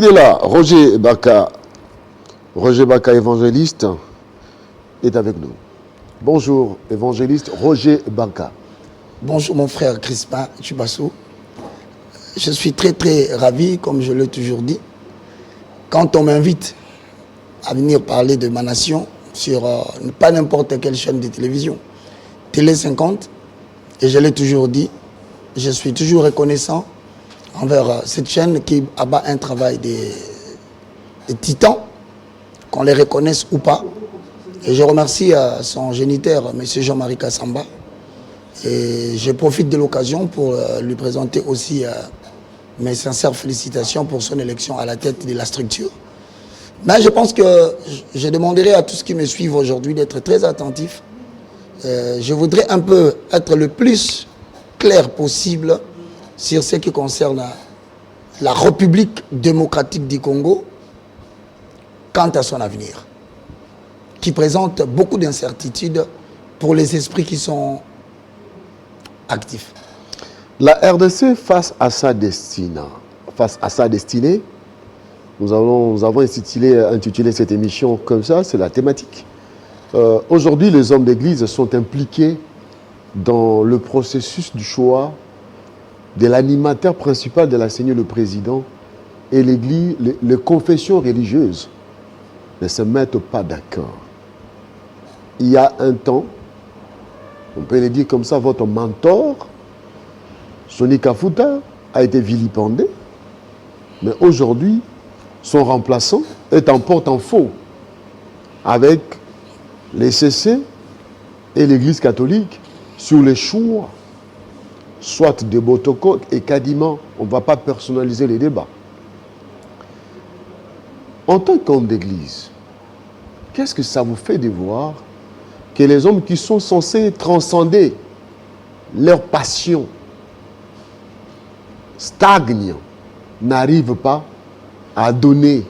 Il est là, Roger Baka. Roger Baka, évangéliste, est avec nous. Bonjour, évangéliste Roger Baka. Bonjour mon frère Crispin Chubassou. Je suis très ravi, comme je l'ai toujours dit, quand on m'invite à venir parler de ma nation sur pas n'importe quelle chaîne de télévision, Télé 50, et je l'ai toujours dit, je suis toujours reconnaissant envers cette chaîne qui abat un travail des titans, qu'on les reconnaisse ou pas. Et je remercie son géniteur, M. Jean-Marie Kassamba. Et je profite de l'occasion pour lui présenter aussi mes sincères félicitations pour son élection à la tête de la structure. Mais je pense que je demanderai à tous ceux qui me suivent aujourd'hui d'être très attentifs. Je voudrais un peu être le plus clair possible sur ce qui concerne la République démocratique du Congo quant à son avenir, qui présente beaucoup d'incertitudes pour les esprits qui sont actifs. La RDC face à sa destinée, nous avons intitulé cette émission comme ça, c'est la thématique. Aujourd'hui, les hommes d'église sont impliqués dans le processus du choix de l'animateur principal de la Seigneur, le président, et l'église, les confessions religieuses ne se mettent pas d'accord. Il y a un temps, on peut le dire comme ça, votre mentor, Sonny Kafuta, a été vilipendé, mais aujourd'hui, son remplaçant est en porte-en-faux avec les CC et l'Église catholique sur les choix, soit de Botoko et Kadima. On ne va pas personnaliser les débats. En tant qu'homme d'église, qu'est-ce que ça vous fait de voir que les hommes qui sont censés transcender leur passion stagnent, n'arrivent pas à donner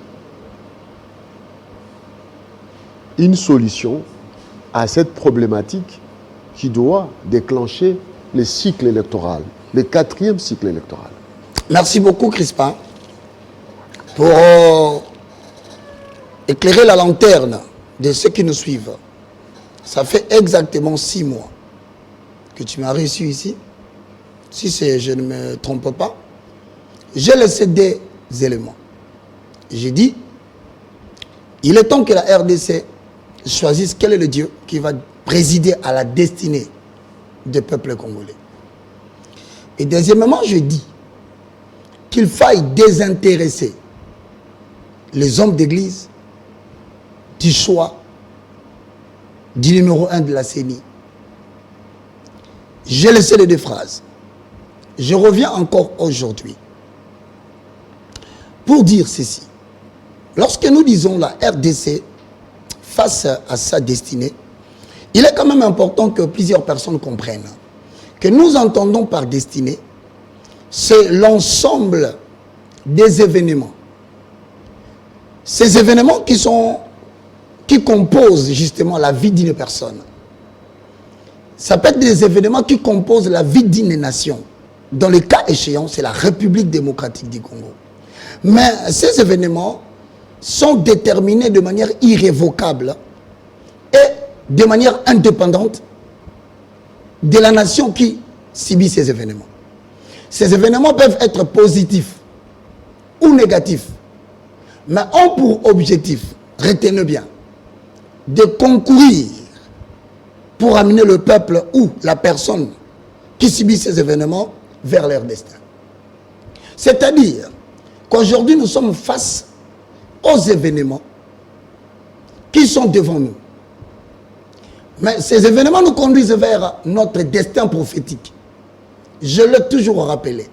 une solution à cette problématique qui doit déclencher le cycle électoral, le 4e cycle électoral? Merci beaucoup, Crispin, pour éclairer la lanterne de ceux qui nous suivent. Ça fait exactement 6 mois que tu m'as reçu ici. Si je ne me trompe pas, j'ai laissé des éléments. J'ai dit, il est temps que la RDC choisisse quel est le Dieu qui va présider à la destinée du peuple congolais. Et deuxièmement, je dis qu'il faille désintéresser les hommes d'église du choix du numéro 1 de la CENI. J'ai laissé les 2 phrases. Je reviens encore aujourd'hui pour dire ceci. Lorsque nous disons la RDC face à sa destinée, il est quand même important que plusieurs personnes comprennent que nous entendons par destinée, c'est l'ensemble des événements. Ces événements qui composent justement la vie d'une personne. Ça peut être des événements qui composent la vie d'une nation. Dans le cas échéant, c'est la République démocratique du Congo. Mais ces événements sont déterminés de manière irrévocable et de manière indépendante de la nation qui subit ces événements. Ces événements peuvent être positifs ou négatifs, mais ont pour objectif, retenez bien, de concourir pour amener le peuple ou la personne qui subit ces événements vers leur destin. C'est-à-dire qu'aujourd'hui, nous sommes face aux événements qui sont devant nous. Mais ces événements nous conduisent vers notre destin prophétique. Je l'ai toujours rappelé.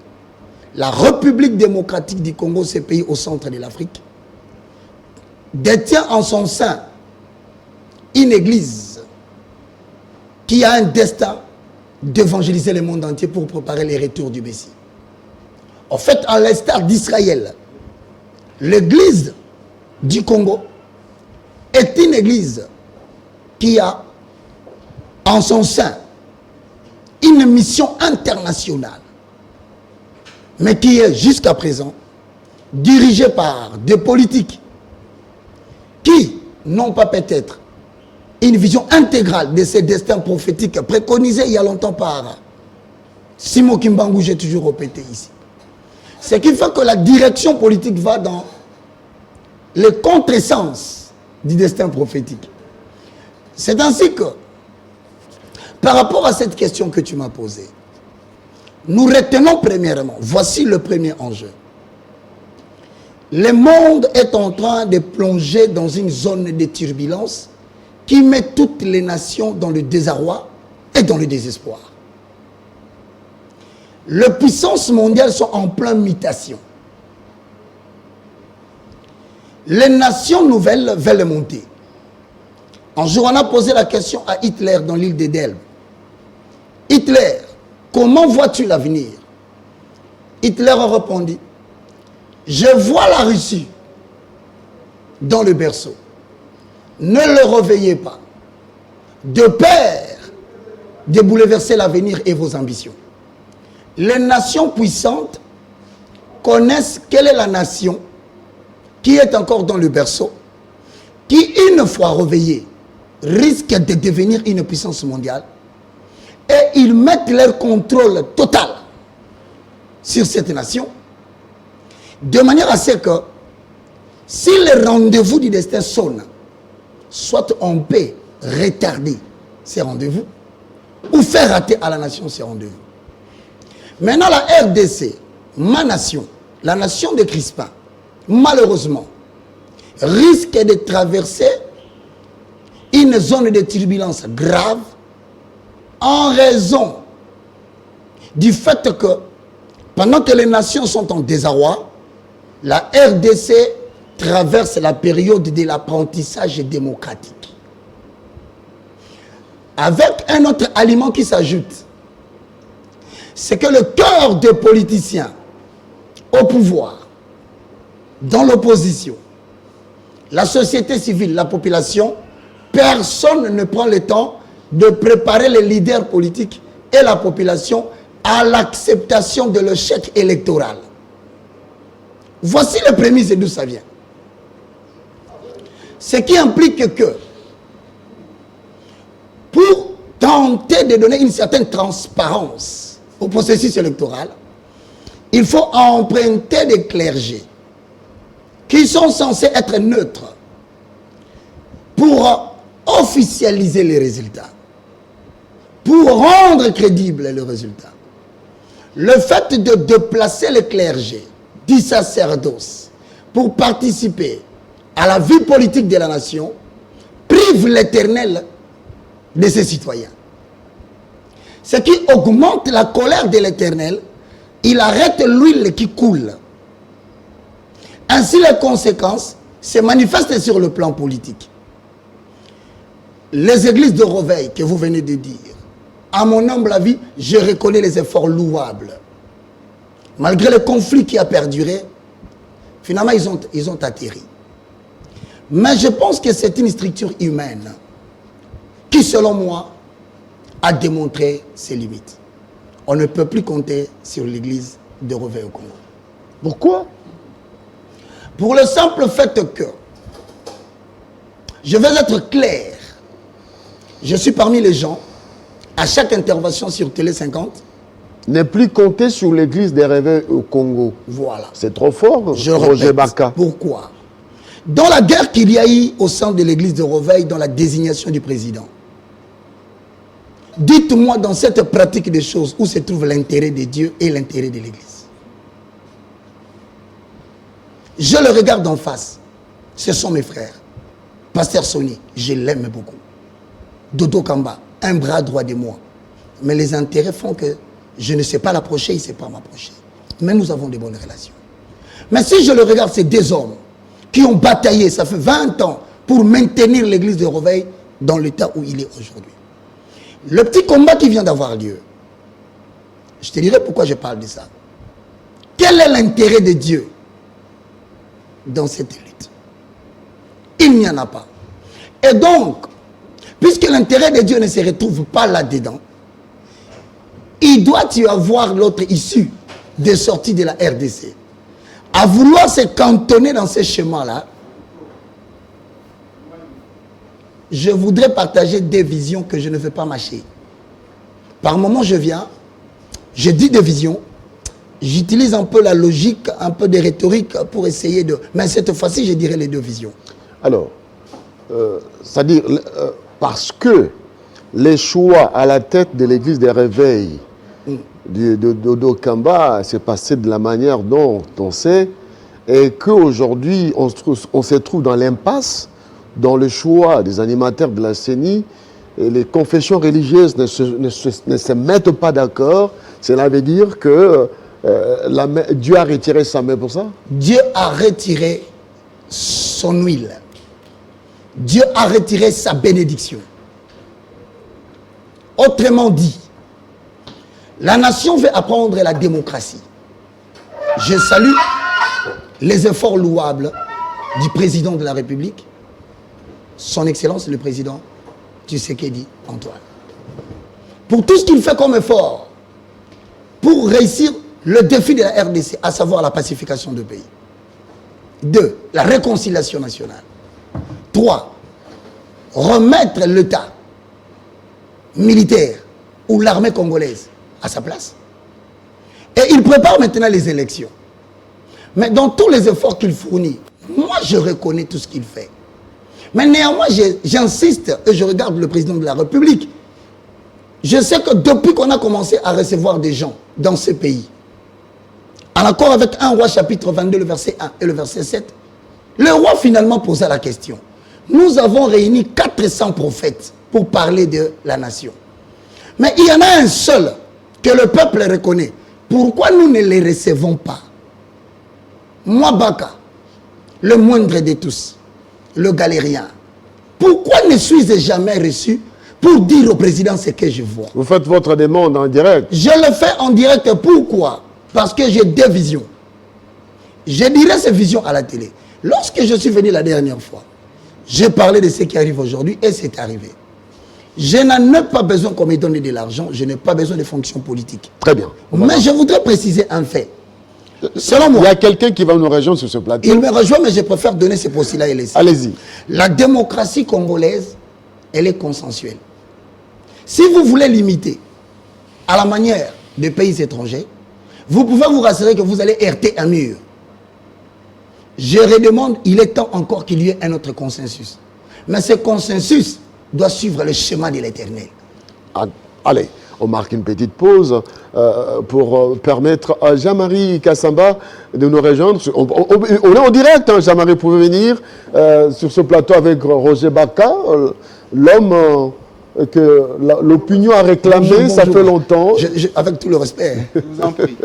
La République démocratique du Congo, ce pays au centre de l'Afrique, détient en son sein une église qui a un destin d'évangéliser le monde entier pour préparer les retours du Messie. En fait, à l'instar d'Israël, l'église du Congo est une église qui a en son sein une mission internationale, mais qui est jusqu'à présent dirigés par des politiques qui n'ont pas peut-être une vision intégrale de ces destins prophétiques préconisés il y a longtemps par Simon Kimbangu, j'ai toujours répété ici. Ce qui fait que la direction politique va dans le contresens du destin prophétique. C'est ainsi que, par rapport à cette question que tu m'as posée, nous retenons premièrement, voici le premier enjeu. Le monde est en train de plonger dans une zone de turbulence qui met toutes les nations dans le désarroi et dans le désespoir. Les puissances mondiales sont en pleine mutation. Les nations nouvelles veulent monter. Un jour, on a posé la question à Hitler dans l'île d'Elbe. Hitler, comment vois-tu l'avenir? Hitler a répondu, je vois la Russie dans le berceau. Ne le réveillez pas, de peur de bouleverser l'avenir et vos ambitions. Les nations puissantes connaissent quelle est la nation qui est encore dans le berceau, qui une fois réveillée risque de devenir une puissance mondiale, et ils mettent leur contrôle total sur cette nation, de manière à ce que si le rendez-vous du destin sonne, soit on peut retarder ces rendez-vous ou faire rater à la nation ces rendez-vous. Maintenant, la RDC, ma nation, la nation de Crispin, malheureusement, risque de traverser une zone de turbulence grave en raison du fait que pendant que les nations sont en désarroi, la RDC traverse la période de l'apprentissage démocratique. Avec un autre aliment qui s'ajoute, c'est que le cœur des politiciens au pouvoir, dans l'opposition, la société civile, la population, personne ne prend le temps de préparer les leaders politiques et la population à l'acceptation de l'échec électoral. Voici les prémices d'où ça vient. Ce qui implique que pour tenter de donner une certaine transparence au processus électoral, il faut emprunter des clergés qui sont censés être neutres pour officialiser les résultats, pour rendre crédible le résultat. Le fait de déplacer les clergés du sacerdoce pour participer à la vie politique de la nation prive l'Éternel de ses citoyens. Ce qui augmente la colère de l'Éternel, il arrête l'huile qui coule. Ainsi, les conséquences se manifestent sur le plan politique. Les églises de réveil que vous venez de dire, à mon humble avis, je reconnais les efforts louables. Malgré le conflit qui a perduré, finalement, ils ont atterri. Mais je pense que c'est une structure humaine qui, selon moi, a démontré ses limites. On ne peut plus compter sur l'église de réveil au Congo. Pourquoi? Pour le simple fait que, je vais être clair, je suis parmi les gens, à chaque intervention sur Télé 50, ne plus compter sur l'église des réveils au Congo. Voilà. C'est trop fort, Je Roger répète. Baka. Pourquoi? Dans la guerre qu'il y a eu au sein de l'église de réveil, dans la désignation du président, dites-moi dans cette pratique des choses où se trouve l'intérêt de Dieu et l'intérêt de l'église. Je le regarde en face. Ce sont mes frères. Pasteur Sony, je l'aime beaucoup. Dodo Kamba, un bras droit de moi. Mais les intérêts font que je ne sais pas l'approcher, il ne sait pas m'approcher. Mais nous avons de bonnes relations. Mais si je le regarde, c'est des hommes qui ont bataillé, ça fait 20 ans, pour maintenir l'église de réveil dans l'état où il est aujourd'hui. Le petit combat qui vient d'avoir lieu, je te dirai pourquoi je parle de ça. Quel est l'intérêt de Dieu dans cette lutte? Il n'y en a pas. Et donc, puisque l'intérêt de Dieu ne se retrouve pas là-dedans, il doit y avoir l'autre issue de sortie de la RDC. à vouloir se cantonner dans ces schémas-là, je voudrais partager des visions que je ne veux pas mâcher. Par moment, je viens, je dis des visions, j'utilise un peu la logique, un peu de rhétorique pour essayer de... Mais cette fois-ci, je dirais les deux visions. Alors, c'est-à-dire, parce que les choix à la tête de l'église des réveils de Dodo Kamba s'est passé de la manière dont on sait, et qu'aujourd'hui, on se trouve dans l'impasse, dans le choix des animateurs de la CENI, et les confessions religieuses ne se mettent pas d'accord. Cela veut dire que Dieu a retiré sa main pour ça? Dieu a retiré son huile. Dieu a retiré sa bénédiction. Autrement dit, la nation veut apprendre la démocratie. Je salue les efforts louables du président de la République, son Excellence le président Tshisekedi Antoine, pour tout ce qu'il fait comme effort pour réussir le défi de la RDC, à savoir la pacification du pays. 2. La réconciliation nationale. 3. Remettre l'État militaire ou l'armée congolaise à sa place. Et il prépare maintenant les élections. Mais dans tous les efforts qu'il fournit, moi je reconnais tout ce qu'il fait. Mais néanmoins, j'insiste et je regarde le président de la République. Je sais que depuis qu'on a commencé à recevoir des gens dans ce pays, en accord avec 1 Roi chapitre 22, le verset 1 et le verset 7, le roi finalement posa la question. Nous avons réuni 400 prophètes pour parler de la nation. Mais il y en a un seul que le peuple reconnaît. Pourquoi nous ne les recevons pas? Moi, Baka, le moindre de tous, le galérien, pourquoi ne suis-je jamais reçu pour dire au président ce que je vois? Vous faites votre demande en direct. Je le fais en direct. Pourquoi? Parce que j'ai des visions. Je dirai ces visions à la télé. Lorsque je suis venu la dernière fois, j'ai parlé de ce qui arrive aujourd'hui et c'est arrivé. Je n'en ai pas besoin qu'on me donne de l'argent, je n'ai pas besoin de fonctions politiques. Très bien. Mais je voudrais préciser un fait. Selon moi, il y a quelqu'un qui va nous rejoindre sur ce plateau. Il me rejoint, mais je préfère donner ce postulat et laisser. Allez-y. La démocratie congolaise, elle est consensuelle. Si vous voulez l'imiter à la manière des pays étrangers, vous pouvez vous rassurer que vous allez heurter un mur. Je redemande, il est temps encore qu'il y ait un autre consensus. Mais ce consensus doit suivre le schéma de l'éternel. Allez, on marque une petite pause pour permettre à Jean-Marie Kassamba de nous rejoindre. On est en direct, hein, Jean-Marie, vous pouvez venir sur ce plateau avec Roger Baka, l'homme que l'opinion a réclamé, bonjour. Ça fait longtemps. Avec tout le respect. Je vous en prie.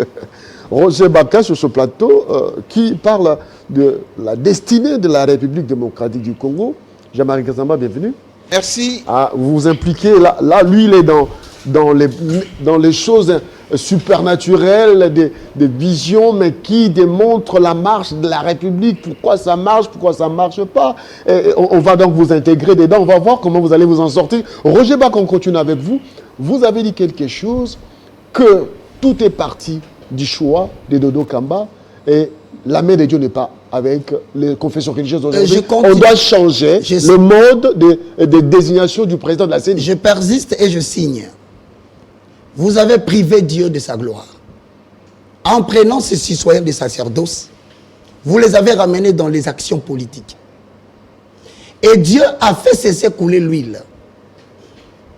Roger Baka sur ce plateau qui parle de la destinée de la République démocratique du Congo. Jean-Marie Kassamba, bienvenue. Merci. Ah, vous vous impliquez, là lui il est dans les choses supernaturelles, des visions, mais qui démontrent la marche de la République, pourquoi ça marche pas. Et on va donc vous intégrer dedans, on va voir comment vous allez vous en sortir. Roger Baka, on continue avec vous. Vous avez dit quelque chose, que tout est parti du choix de Dodo Kamba, et la main de Dieu n'est pas avec les confessions religieuses aujourd'hui. On doit changer le mode de désignation du président de la CENI. Je persiste et je signe. Vous avez privé Dieu de sa gloire. En prenant ces citoyens de sacerdoce, vous les avez ramenés dans les actions politiques. Et Dieu a fait cesser couler l'huile.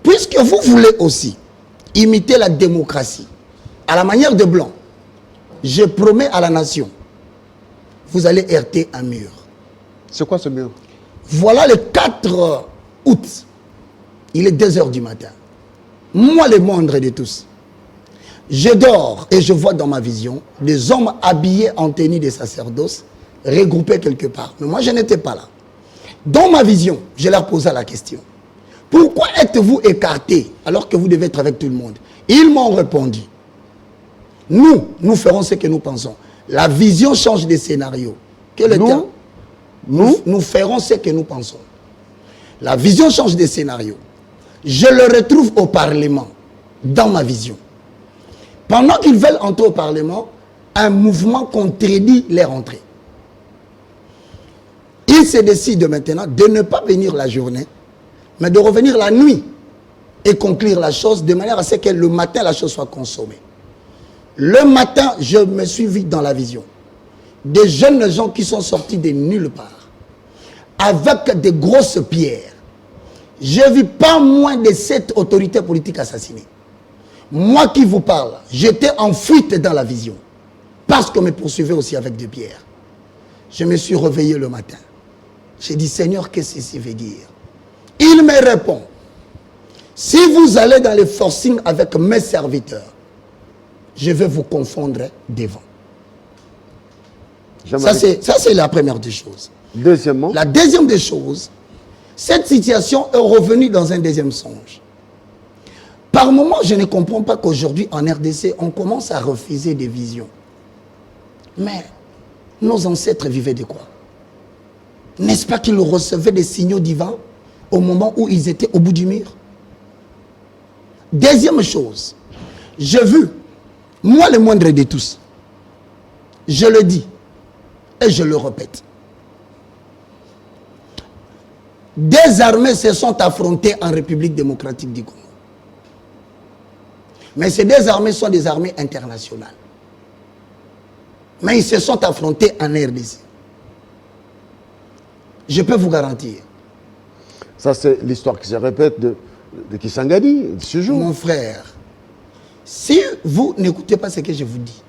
Puisque vous voulez aussi imiter la démocratie, à la manière de Blanc, je promets à la nation, vous allez heurter un mur. C'est quoi ce mur? Voilà le 4 août. Il est 2 h du matin. Moi, le moindre de tous. Je dors et je vois dans ma vision des hommes habillés en tenue de sacerdoce, regroupés quelque part. Mais moi, je n'étais pas là. Dans ma vision, je leur posais la question. Pourquoi êtes-vous écartés alors que vous devez être avec tout le monde? Ils m'ont répondu. Nous ferons ce que nous pensons. La vision change de scénario. Nous ferons ce que nous pensons. La vision change de scénario. Je le retrouve au Parlement, dans ma vision. Pendant qu'ils veulent entrer au Parlement, un mouvement contredit les rentrées. Il se décide maintenant de ne pas venir la journée, mais de revenir la nuit et conclure la chose de manière à ce que le matin, la chose soit consommée. Le matin, je me suis vu dans la vision. Des jeunes gens qui sont sortis de nulle part, avec des grosses pierres. Je vis pas moins de 7 autorités politiques assassinées. Moi qui vous parle, j'étais en fuite dans la vision, parce qu'on me poursuivait aussi avec des pierres. Je me suis réveillé le matin. J'ai dit, Seigneur, qu'est-ce que ceci veut dire? Il me répond, si vous allez dans les forcings avec mes serviteurs, je vais vous confondre devant. Ça, c'est la première des choses. Deuxièmement, la deuxième des choses, cette situation est revenue dans un deuxième songe. Par moments, je ne comprends pas qu'aujourd'hui, en RDC, on commence à refuser des visions. Mais nos ancêtres vivaient de quoi? N'est-ce pas qu'ils recevaient des signaux divins au moment où ils étaient au bout du mur? Deuxième chose, j'ai vu, moi le moindre de tous, je le dis et je le répète, des armées se sont affrontées en République démocratique du Congo. Mais ces deux armées sont des armées internationales. Mais ils se sont affrontés en RDC. Je peux vous garantir. Ça, c'est l'histoire qui se répète de Kisangani, de ce jour. Mon frère, si vous n'écoutez pas ce que je vous dis,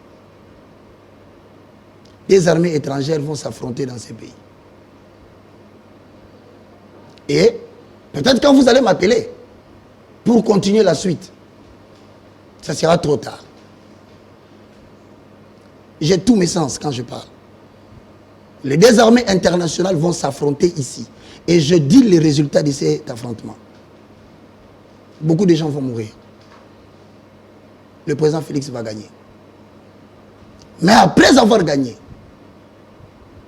des armées étrangères vont s'affronter dans ces pays. Et peut-être quand vous allez m'appeler pour continuer la suite, ça sera trop tard. J'ai tous mes sens quand je parle. Les deux armées internationales vont s'affronter ici. Et je dis les résultats de cet affrontement. Beaucoup de gens vont mourir. Le président Félix va gagner. Mais après avoir gagné,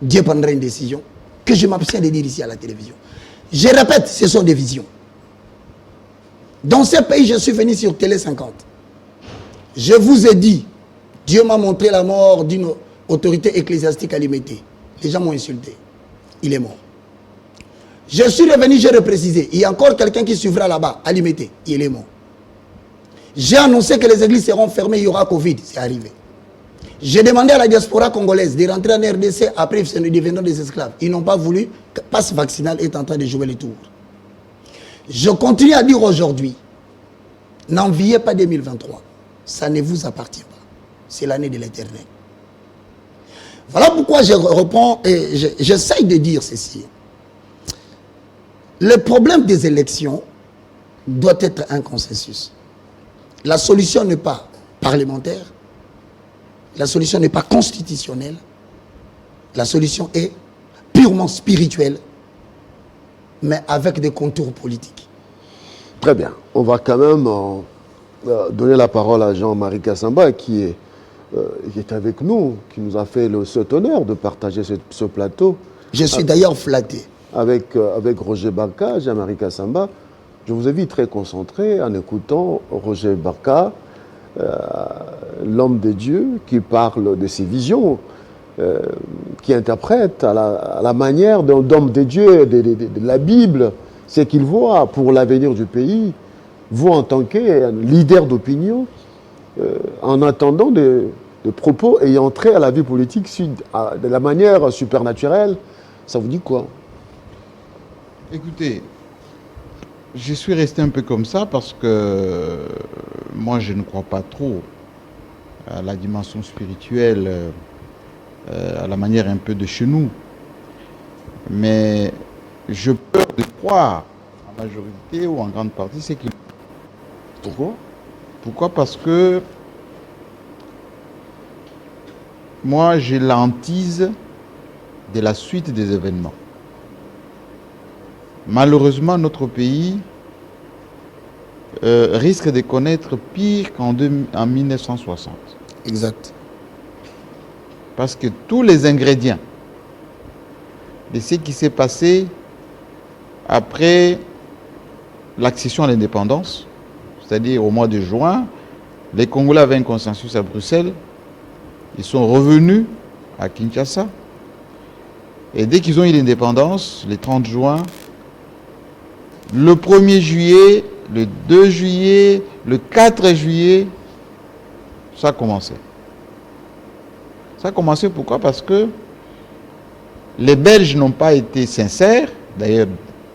Dieu prendra une décision que je m'abstiens de dire ici à la télévision. Je répète, ce sont des visions. Dans ce pays, je suis venu sur Télé 50. Je vous ai dit, Dieu m'a montré la mort d'une autorité ecclésiastique à Limité. Les gens m'ont insulté. Il est mort. Je suis revenu, j'ai reprécisé. Il y a encore quelqu'un qui suivra là-bas, à Limité. Il est mort. J'ai annoncé que les églises seront fermées, il y aura Covid. C'est arrivé. J'ai demandé à la diaspora congolaise de rentrer en RDC, après ils deviendront des esclaves. Ils n'ont pas voulu. Passe vaccinal est en train de jouer les tours. Je continue à dire aujourd'hui, n'enviez pas 2023. Ça ne vous appartient pas. C'est l'année de l'Éternel. Voilà pourquoi je reprends et j'essaye de dire ceci. Le problème des élections doit être un consensus. La solution n'est pas parlementaire, la solution n'est pas constitutionnelle, la solution est purement spirituelle, mais avec des contours politiques. Très bien. On va quand même donner la parole à Jean-Marie Kassamba qui est avec nous, qui nous a fait cet honneur de partager ce plateau. Je suis d'ailleurs flatté. Avec Roger Barka, Jean-Marie Kassamba. Je vous ai vu très concentré en écoutant Roger Barka, l'homme de Dieu, qui parle de ses visions, qui interprète à la manière d'un homme de Dieu, de la Bible, ce qu'il voit pour l'avenir du pays. Vous, en tant que leader d'opinion, en attendant des propos ayant trait à la vie politique de la manière supernaturelle, ça vous dit quoi? Écoutez, je suis resté un peu comme ça parce que moi je ne crois pas trop à la dimension spirituelle, à la manière un peu de chez nous. Mais je peux croire en majorité ou en grande partie c'est qu'il... Pourquoi? Pourquoi? Parce que moi j'ai l'hantise de la suite des événements. Malheureusement, notre pays risque de connaître pire qu'en 1960. Exact. Parce que tous les ingrédients de ce qui s'est passé après l'accession à l'indépendance, c'est-à-dire au mois de juin, les Congolais avaient un consensus à Bruxelles Ils sont revenus à Kinshasa. Et dès qu'ils ont eu l'indépendance, le 30 juin, le 1er juillet, le 2 juillet, le 4 juillet, ça a commencé. Ça a commencé pourquoi? Parce que les Belges n'ont pas été sincères. D'ailleurs,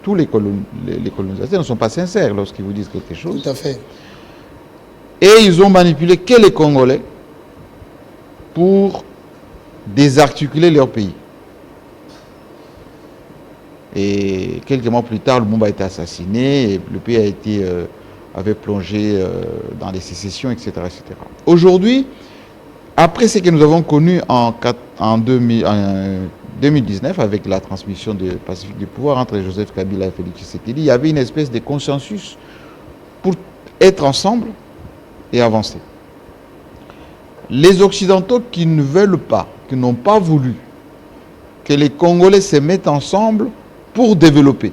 tous les colonisateurs ne sont pas sincères lorsqu'ils vous disent quelque chose. Tout à fait. Et ils ont manipulé que les Congolais pour désarticuler leur pays. Et quelques mois plus tard, Lumumba a été assassiné et le pays avait plongé dans les sécessions, etc. etc. Aujourd'hui, après ce que nous avons connu en 2019 avec la transmission du Pacifique du pouvoir entre Joseph Kabila et Félix Tshisekedi, il y avait une espèce de consensus pour être ensemble et avancer. Les Occidentaux qui ne veulent pas, qui n'ont pas voulu que les Congolais se mettent ensemble pour développer.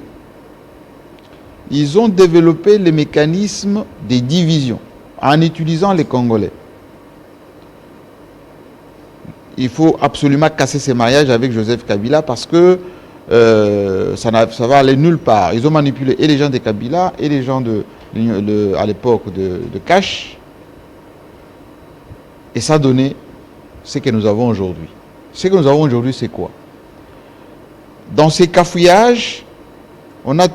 Ils ont développé les mécanismes des divisions en utilisant les Congolais. Il faut absolument casser ces mariages avec Joseph Kabila parce que ça va aller nulle part. Ils ont manipulé et les gens de Kabila et les gens à l'époque de Kash. Et ça a donné ce que nous avons aujourd'hui. Ce que nous avons aujourd'hui, c'est quoi? Dans ces cafouillages, on a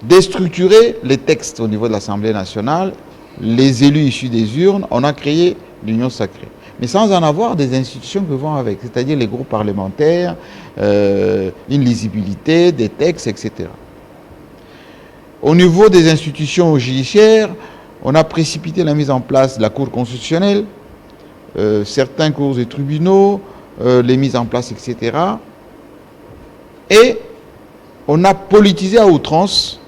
déstructuré les textes au niveau de l'Assemblée nationale, les élus issus des urnes, on a créé l'Union sacrée. Mais sans en avoir des institutions qui vont avec, c'est-à-dire les groupes parlementaires, une lisibilité, des textes, etc. Au niveau des institutions judiciaires, on a précipité la mise en place de la Cour constitutionnelle, certains cours et tribunaux, les mises en place, etc. Et on a politisé à outrance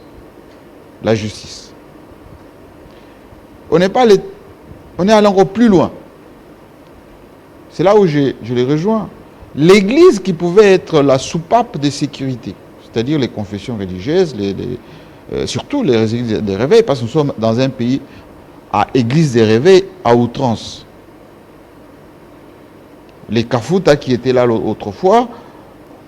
la justice. On est allé encore plus loin. C'est là où je les rejoins. L'Église qui pouvait être la soupape de sécurité, c'est-à-dire les confessions religieuses, surtout les églises des réveils, parce que nous sommes dans un pays à église des réveils à outrance. Les Kafuta qui étaient là autrefois,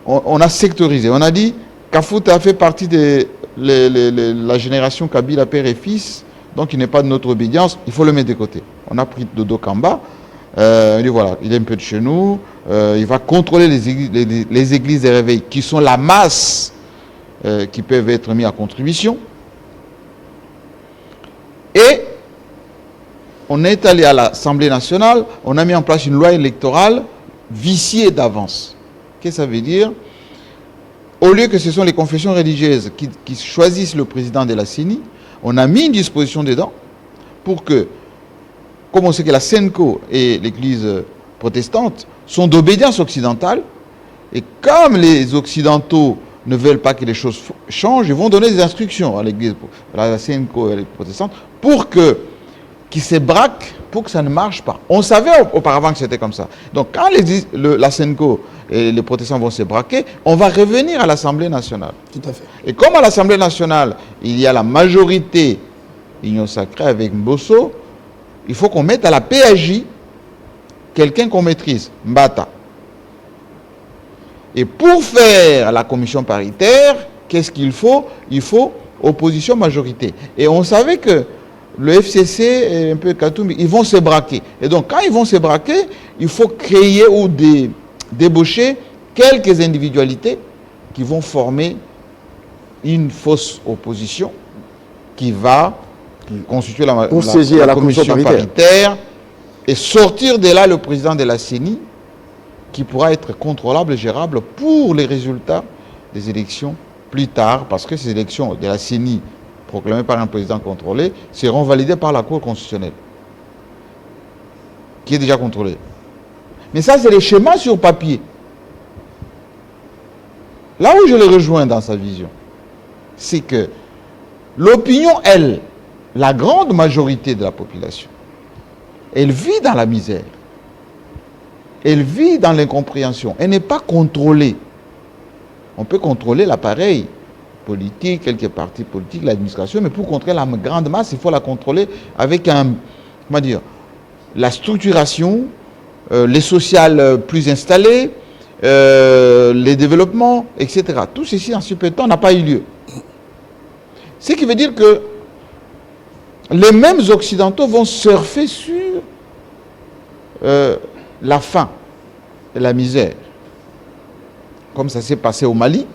on a sectorisé. On a dit Kafuta fait partie de la génération Kabila père et fils, donc il n'est pas de notre obédience, il faut le mettre de côté. On a pris Dodo Kamba, on dit voilà, il est un peu de chez nous, il va contrôler les églises des réveils qui sont la masse qui peuvent être mis à contribution. Et on est allé à l'Assemblée nationale, on a mis en place une loi électorale viciée d'avance. Qu'est-ce que ça veut dire? Au lieu que ce sont les confessions religieuses qui choisissent le président de la CENI, on a mis une disposition dedans pour que, comme on sait que la SENCO et l'église protestante sont d'obédience occidentale, et comme les occidentaux ne veulent pas que les choses changent, ils vont donner des instructions à l'église, à la SENCO et à l'église protestante, pour qu'ils se braquent, pour que ça ne marche pas. On savait auparavant que c'était comme ça. Donc quand la SENCO et les protestants vont se braquer, on va revenir à l'Assemblée nationale. Tout à fait. Et comme à l'Assemblée nationale, il y a la majorité Union sacrée avec Mbosso, il faut qu'on mette à la PAJ quelqu'un qu'on maîtrise, Mbata. Et pour faire la commission paritaire, qu'est-ce qu'il faut? Il faut opposition-majorité. Et on savait que le FCC et un peu Katoum, ils vont se braquer. Et donc, quand ils vont se braquer, il faut créer ou débaucher quelques individualités qui vont former une fausse opposition qui va constituer la commission paritaire et sortir de là le président de la CENI qui pourra être contrôlable et gérable pour les résultats des élections plus tard, parce que ces élections de la CENI proclamées par un président contrôlé seront validées par la Cour constitutionnelle, qui est déjà contrôlée. Mais ça, c'est les schémas sur papier. Là où je le rejoins dans sa vision, c'est que l'opinion, elle, la grande majorité de la population, elle vit dans la misère. Elle vit dans l'incompréhension. Elle n'est pas contrôlée. On peut contrôler l'appareil politique, quelques partis politiques, l'administration, mais pour contrôler la grande masse, il faut la contrôler avec la structuration les sociales plus installées, les développements, etc. Tout ceci en si peu de temps n'a pas eu lieu. Ce qui veut dire que les mêmes Occidentaux vont surfer sur la faim et la misère. Comme ça s'est passé au Mali,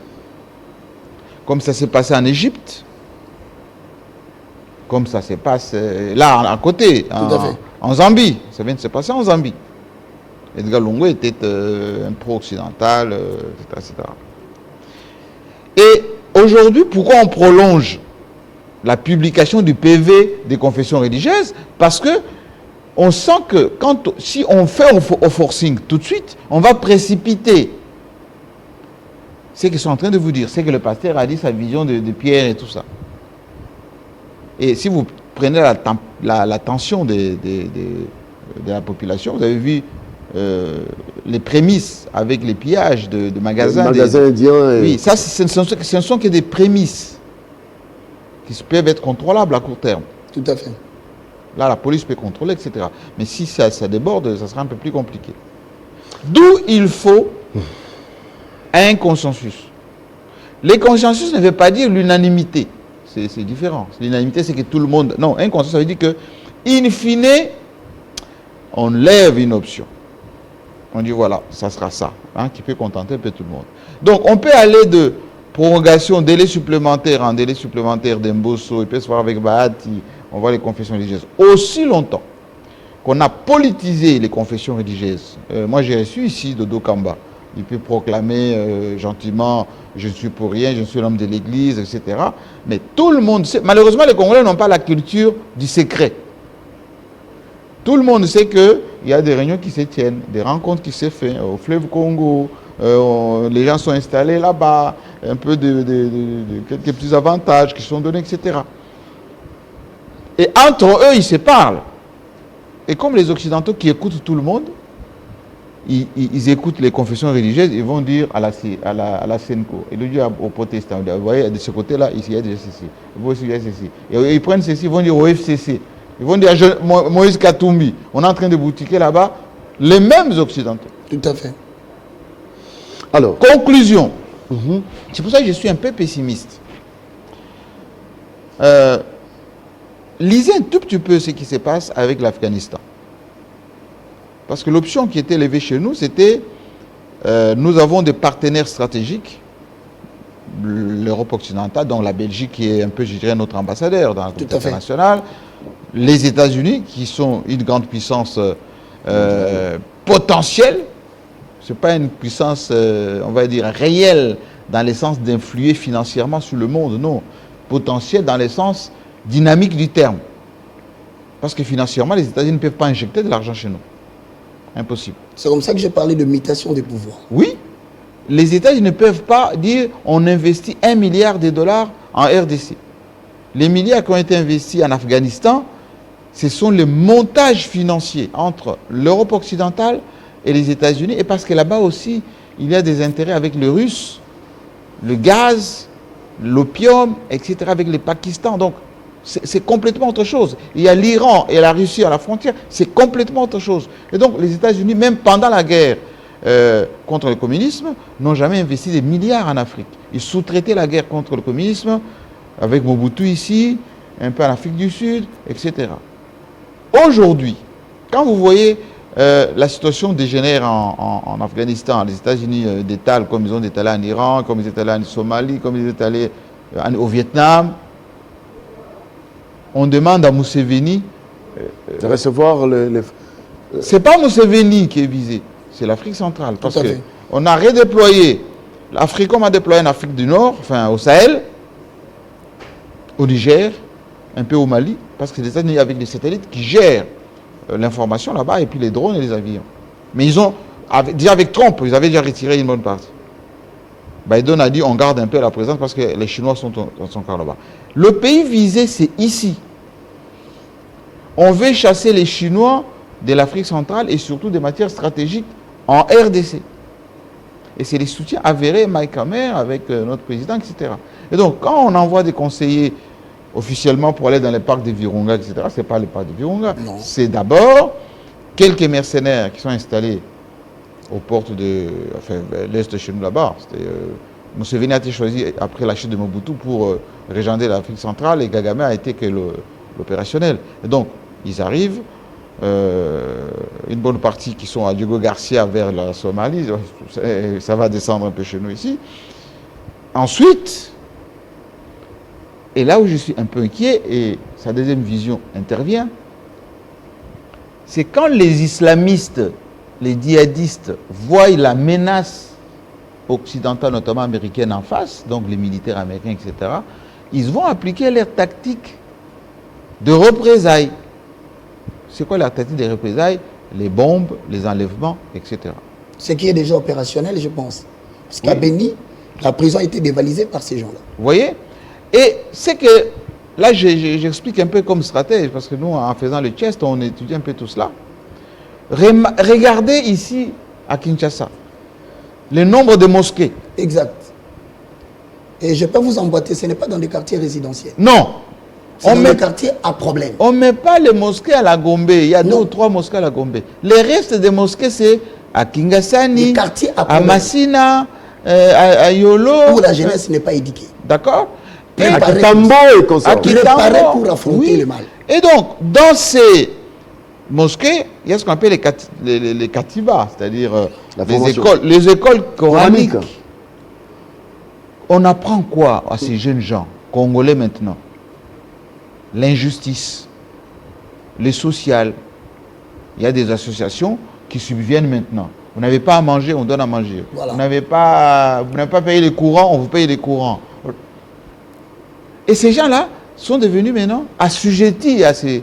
comme ça s'est passé en Égypte, comme ça se passe là à côté, en Zambie. Ça vient de se passer en Zambie. Edgar Lungu était un pro-occidental, etc., etc. Et aujourd'hui, pourquoi on prolonge la publication du PV des confessions religieuses? Parce que on sent que si on fait au forcing tout de suite, on va précipiter ce qu'ils sont en train de vous dire. C'est que le pasteur a dit sa vision de Pierre et tout ça. Et si vous prenez la tension de la population, vous avez vu les prémices avec les pillages de magasins. Magasins indiens. Oui, ça, ce ne sont que des prémices qui peuvent être contrôlables à court terme. Tout à fait. Là, la police peut contrôler, etc. Mais si ça déborde, ça sera un peu plus compliqué. D'où il faut un consensus. Le consensus ne veut pas dire l'unanimité. C'est différent. L'unanimité, c'est que tout le monde... Non, un consensus, ça veut dire que, in fine, on lève une option. On dit, voilà, ça sera ça, hein, qui peut contenter un peu tout le monde. Donc, on peut aller de prorogation, délai supplémentaire en délai supplémentaire d'Embosso, il peut se voir avec Bahati, on voit les confessions religieuses. Aussi longtemps qu'on a politisé les confessions religieuses. Moi, j'ai reçu ici Dodo Kamba. Il peut proclamer gentiment, je ne suis pour rien, je suis l'homme de l'église, etc. Mais tout le monde sait, malheureusement, les Congolais n'ont pas la culture du secret. Tout le monde sait qu'il y a des réunions qui se tiennent, des rencontres qui se font au fleuve Congo, les gens sont installés là-bas, un peu quelques petits avantages qui sont donnés, etc. Et entre eux, ils se parlent. Et comme les Occidentaux qui écoutent tout le monde, ils écoutent les confessions religieuses, ils vont dire à la Senko, ils disent aux protestants, vous voyez, de ce côté-là, ici, il y a déjà ceci, vous aussi, il y a ceci. Et ils prennent ceci, ils vont dire au FCC, ils vont dire à Moïse Katumbi, on est en train de boutiquer là-bas, les mêmes Occidentaux. Tout à fait. Alors, conclusion. C'est pour ça que je suis un peu pessimiste. Lisez un tout petit peu ce qui se passe avec l'Afghanistan. Parce que l'option qui était levée chez nous, c'était nous avons des partenaires stratégiques, l'Europe occidentale, dont la Belgique qui est un peu, je dirais, notre ambassadeur dans la communauté internationale, les États-Unis qui sont une grande puissance potentielle, ce n'est pas une puissance, on va dire, réelle dans le sens d'influer financièrement sur le monde, non, potentielle dans le sens dynamique du terme. Parce que financièrement, les États-Unis ne peuvent pas injecter de l'argent chez nous. Impossible. C'est comme ça que j'ai parlé de mutation des pouvoirs. Oui. Les États-Unis ne peuvent pas dire on investit 1 milliard de dollars en RDC. Les milliards qui ont été investis en Afghanistan, ce sont les montages financiers entre l'Europe occidentale et les États-Unis. Et parce que là-bas aussi, il y a des intérêts avec les Russes, le gaz, l'opium, etc., avec les Pakistan. Donc, c'est complètement autre chose. Il y a l'Iran et la Russie à la frontière, c'est complètement autre chose. Et donc, les États-Unis, même pendant la guerre contre le communisme, n'ont jamais investi des milliards en Afrique. Ils sous-traitaient la guerre contre le communisme avec Mobutu ici, un peu en Afrique du Sud, etc. Aujourd'hui, quand vous voyez la situation dégénère en Afghanistan, les États-Unis détalent comme ils ont détalé en Iran, comme ils étaient allés en Somalie, comme ils étaient allés au Vietnam, on demande à Museveni de recevoir les... C'est pas Museveni qui est visé, c'est l'Afrique centrale. Parce qu'on a redéployé, l'Africom a déployé en Afrique du Nord, enfin au Sahel, au Niger, un peu au Mali, parce que les États-Unis avec les satellites qui gèrent l'information là-bas, et puis les drones et les avions. Mais ils ont, déjà avec Trump, ils avaient déjà retiré une bonne partie. Biden a dit on garde un peu la présence parce que les Chinois sont encore là-bas. Le pays visé, c'est ici. On veut chasser les Chinois de l'Afrique centrale et surtout des matières stratégiques en RDC. Et c'est les soutiens avérés, Mike Hammer, avec notre président, etc. Et donc, quand on envoie des conseillers officiellement pour aller dans les parcs de Virunga, etc., ce n'est pas les parcs de Virunga. C'est d'abord quelques mercenaires qui sont installés aux portes de l'Est de chez nous là-bas. Museveni a été choisi après la chute de Mobutu pour régenter l'Afrique centrale et Kagame a été que l'opérationnel. Et donc, ils arrivent, une bonne partie qui sont à Diogo Garcia vers la Somalie, ça va descendre un peu chez nous ici. Ensuite, et là où je suis un peu inquiet, et sa deuxième vision intervient, c'est quand les islamistes, les djihadistes voient la menace occidentale, notamment américaine en face, donc les militaires américains, etc., ils vont appliquer leur tactique de représailles. C'est quoi leur tactique de représailles? Les bombes, les enlèvements, etc. Ce qui est déjà opérationnel, je pense. Parce qu'à Béni, la prison a été dévalisée par ces gens-là. Vous voyez? Et c'est que, là j'explique un peu comme stratège, parce que nous, en faisant le chest, on étudie un peu tout cela. Regardez ici, à Kinshasa, le nombre de mosquées. Exact. Et je peux vous emboîter, ce n'est pas dans des quartiers résidentiels. Non. C'est dans des quartiers à problème. On ne met pas les mosquées à la Gombe. Il y a 2 ou 3 mosquées à la Gombe. Les restes des mosquées, c'est à Kingasani, à Massina, à Yolo. Où la jeunesse n'est pas éduquée. D'accord? À Kitambo et comme ça. Préparé pour affronter le mal. Et donc, dans ces mosquées, il y a ce qu'on appelle les katibas, c'est-à-dire les écoles coraniques. On apprend quoi à ces jeunes gens, congolais maintenant? L'injustice, les sociales. Il y a des associations qui subviennent maintenant. Vous n'avez pas à manger, on donne à manger. Voilà. Vous n'avez pas payé les courants, on vous paye les courants. Et ces gens-là sont devenus maintenant assujettis à ces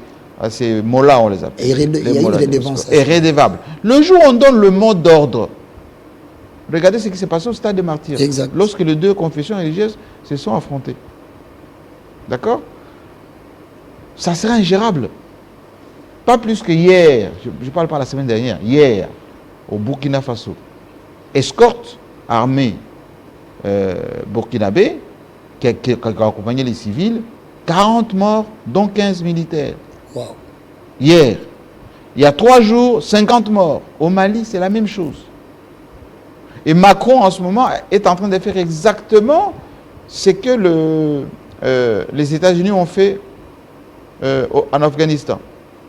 mots-là, on les appelle. Et il y a une redevance. Et rédevables. Le jour où on donne le mot d'ordre, regardez ce qui s'est passé au stade des Martyrs. Exact. Lorsque les 2 confessions religieuses se sont affrontées. D'accord? Ça sera ingérable. Pas plus que hier, je ne parle pas la semaine dernière, hier, au Burkina Faso, escorte armée burkinabé qui a accompagné les civils, 40 morts, dont 15 militaires. Wow. Hier. Il y a 3 jours, 50 morts. Au Mali, c'est la même chose. Et Macron, en ce moment, est en train de faire exactement ce que les États-Unis ont fait en Afghanistan.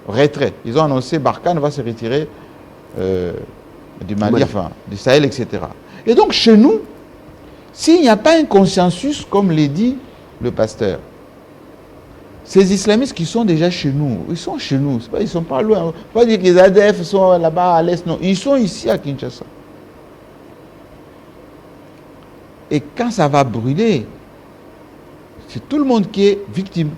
Retrait. Ils ont annoncé Barkhane va se retirer du Mali, enfin, du Sahel, etc. Et donc, chez nous, s'il n'y a pas un consensus, comme l'a dit le pasteur, ces islamistes qui sont déjà chez nous, ils sont chez nous, ils ne sont pas loin. Il ne faut pas dire que les ADF sont là-bas à l'est, non. Ils sont ici à Kinshasa. Et quand ça va brûler, c'est tout le monde qui est victime.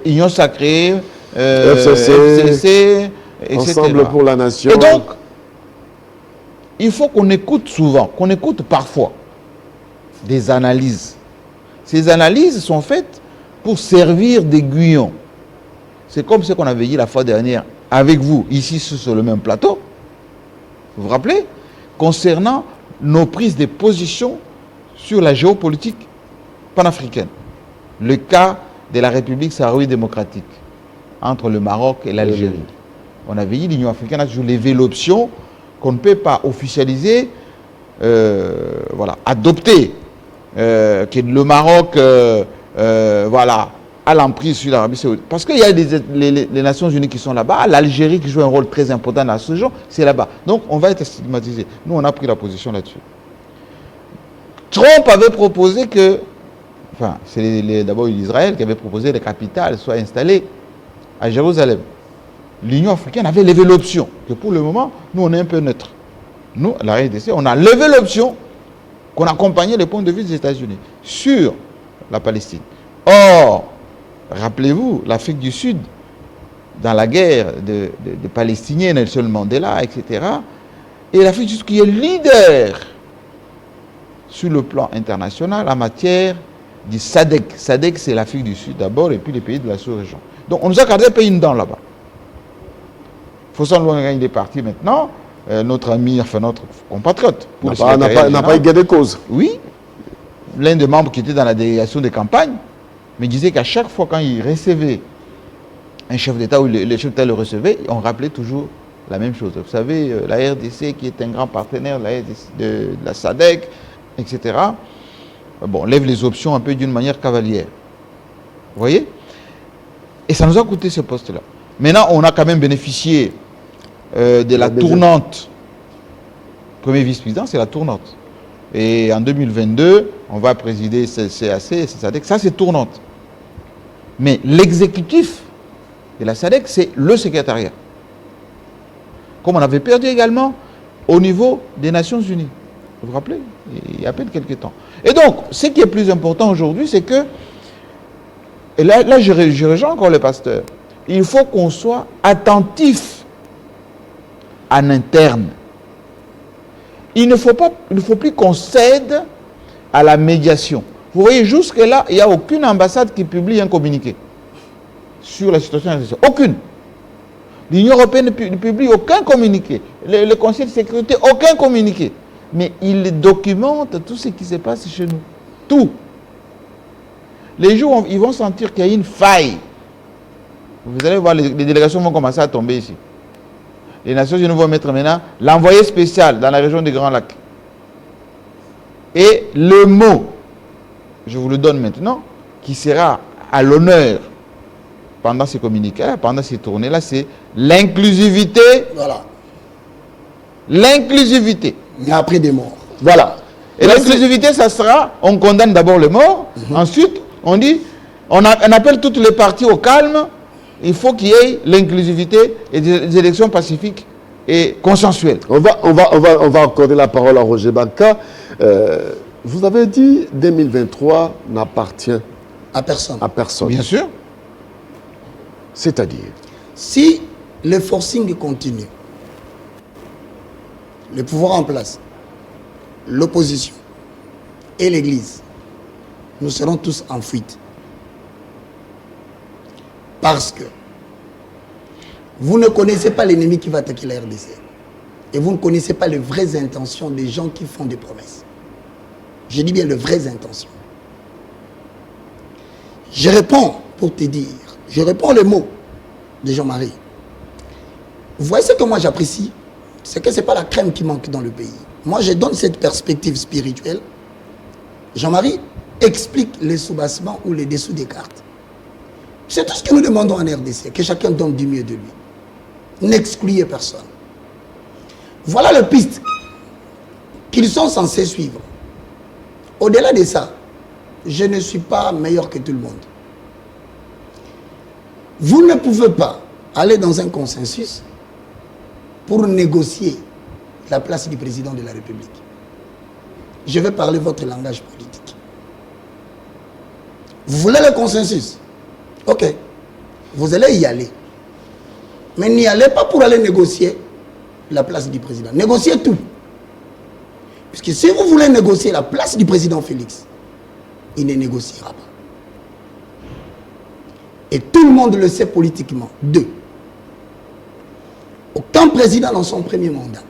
Union sacrée, FCC, etc. Ensemble pour la nation. Et donc, il faut qu'on écoute souvent, qu'on écoute parfois des analyses. Ces analyses sont faites pour servir d'aiguillon. C'est comme ce qu'on avait dit la fois dernière avec vous, ici sur le même plateau. Vous vous rappelez? Concernant nos prises de position sur la géopolitique panafricaine. Le cas de la République sahraoui démocratique entre le Maroc et l'Algérie. On avait dit l'Union africaine a toujours levé l'option qu'on ne peut pas officialiser, adopter que le Maroc a l'emprise sur l'Arabie saoudite. Parce qu'il y a les Nations unies qui sont là-bas, l'Algérie qui joue un rôle très important dans ce genre, c'est là-bas. Donc on va être stigmatisé. Nous, on a pris la position là-dessus. Trump avait proposé que, c'est d'abord l'Israël qui avait proposé que les capitales soient installées à Jérusalem. L'Union africaine avait levé l'option, que pour le moment, nous, on est un peu neutre. Nous, la RDC, on a levé l'option qu'on accompagnait les points de vue des États-Unis sur la Palestine. Or, rappelez-vous, l'Afrique du Sud, dans la guerre des Palestiniens, Nelson Mandela, etc., et l'Afrique du Sud qui est leader sur le plan international en matière du SADC. SADC, c'est l'Afrique du Sud d'abord, et puis les pays de la sous-région. Donc, on nous a gardé un pays dedans là-bas. Fossan Luanga, il est parti maintenant. Notre ami, notre compatriote. N'a pas eu de cause. Oui. L'un des membres qui était dans la délégation de campagne me disait qu'à chaque fois quand il recevait un chef d'État ou le chef d'État le recevait, on rappelait toujours la même chose. Vous savez, la RDC qui est un grand partenaire de la SADC, etc. Bon, on lève les options un peu d'une manière cavalière. Vous voyez? Et ça nous a coûté ce poste-là. Maintenant, on a quand même bénéficié de la tournante. Premier vice-président, c'est la tournante. Et en 2022, on va présider CAC et SADC. Ça, c'est tournante. Mais l'exécutif de la SADC, c'est le secrétariat. Comme on avait perdu également au niveau des Nations Unies. Vous vous rappelez? Il y a à peine quelques temps. Et donc, ce qui est plus important aujourd'hui, c'est que, et là je rejoins encore le pasteur, il faut qu'on soit attentif en interne. Il ne faut plus qu'on cède à la médiation. Vous voyez, jusque-là, il n'y a aucune ambassade qui publie un communiqué sur la situation de la nation. Aucune. L'Union européenne ne publie aucun communiqué. Le Conseil de sécurité, aucun communiqué. Mais il documente tout ce qui se passe chez nous. Tout. Les jours où ils vont sentir qu'il y a une faille, vous allez voir, les délégations vont commencer à tomber ici. Les Nations Unies vont mettre maintenant l'envoyé spécial dans la région des Grands Lacs. Et le mot, je vous le donne maintenant, qui sera à l'honneur pendant ces communiqués, pendant ces tournées-là, c'est l'inclusivité. Voilà. L'inclusivité. Il y a après des morts. Voilà. Et l'inclusivité, ça sera, on condamne d'abord les morts, ensuite, on dit, on appelle toutes les parties au calme, il faut qu'il y ait l'inclusivité et des élections pacifiques et consensuelles. On va accorder la parole à Roger Baka. Vous avez dit 2023 n'appartient À personne. à personne. Bien sûr. C'est-à-dire, Si le forcing continue, le pouvoir en place, l'opposition et l'Église, nous serons tous en fuite. Parce que vous ne connaissez pas l'ennemi qui va attaquer la RDC. Et vous ne connaissez pas les vraies intentions des gens qui font des promesses. Je dis bien les vraies intentions. Je réponds pour te dire, je réponds les mots de Jean-Marie. Vous voyez ce que moi j'apprécie, c'est que ce n'est pas la crème qui manque dans le pays. Moi je donne cette perspective spirituelle. Jean-Marie explique les soubassements ou les dessous des cartes. C'est tout ce que nous demandons en RDC, que chacun donne du mieux de lui. N'excluez personne. Voilà le piste qu'ils sont censés suivre. Au-delà de ça, je ne suis pas meilleur que tout le monde. Vous ne pouvez pas aller dans un consensus pour négocier la place du président de la République. Je vais parler votre langage politique. Vous voulez le consensus? Ok, vous allez y aller. Mais n'y allez pas pour aller négocier la place du président. Négociez tout. Puisque si vous voulez négocier la place du président Félix, il ne négociera pas. Et tout le monde le sait politiquement. 2. Aucun président dans son premier mandat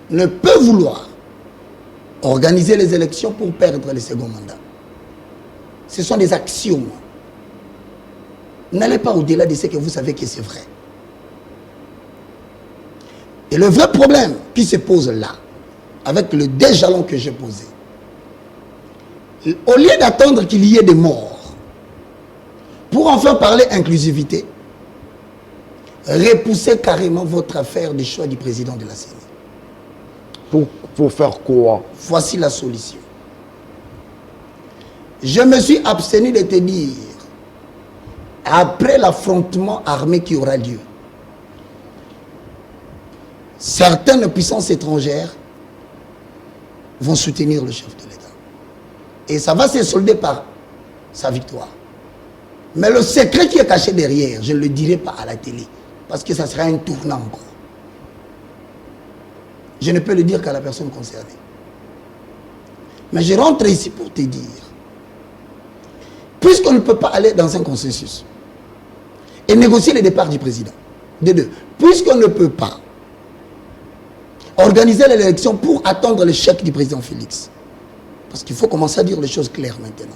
ne peut vouloir organiser les élections pour perdre le second mandat. Ce sont des axiomes. N'allez pas au-delà de ce que vous savez que c'est vrai. Et le vrai problème qui se pose là, avec le 2 jalons que j'ai posé, au lieu d'attendre qu'il y ait des morts, pour enfin parler inclusivité, repoussez carrément votre affaire de choix du président de la CENI. pour faire quoi? Voici la solution. Je me suis abstenu de te dire, après l'affrontement armé qui aura lieu, certaines puissances étrangères vont soutenir le chef de l'État. Et ça va se solder par sa victoire. Mais le secret qui est caché derrière, je ne le dirai pas à la télé, parce que ça sera un tournant encore. Je ne peux le dire qu'à la personne concernée. Mais je rentre ici pour te dire, puisqu'on ne peut pas aller dans un consensus et négocier le départ du président, de 2, puisqu'on ne peut pas organiser l'élection pour attendre le chèque du président Félix, parce qu'il faut commencer à dire les choses claires maintenant.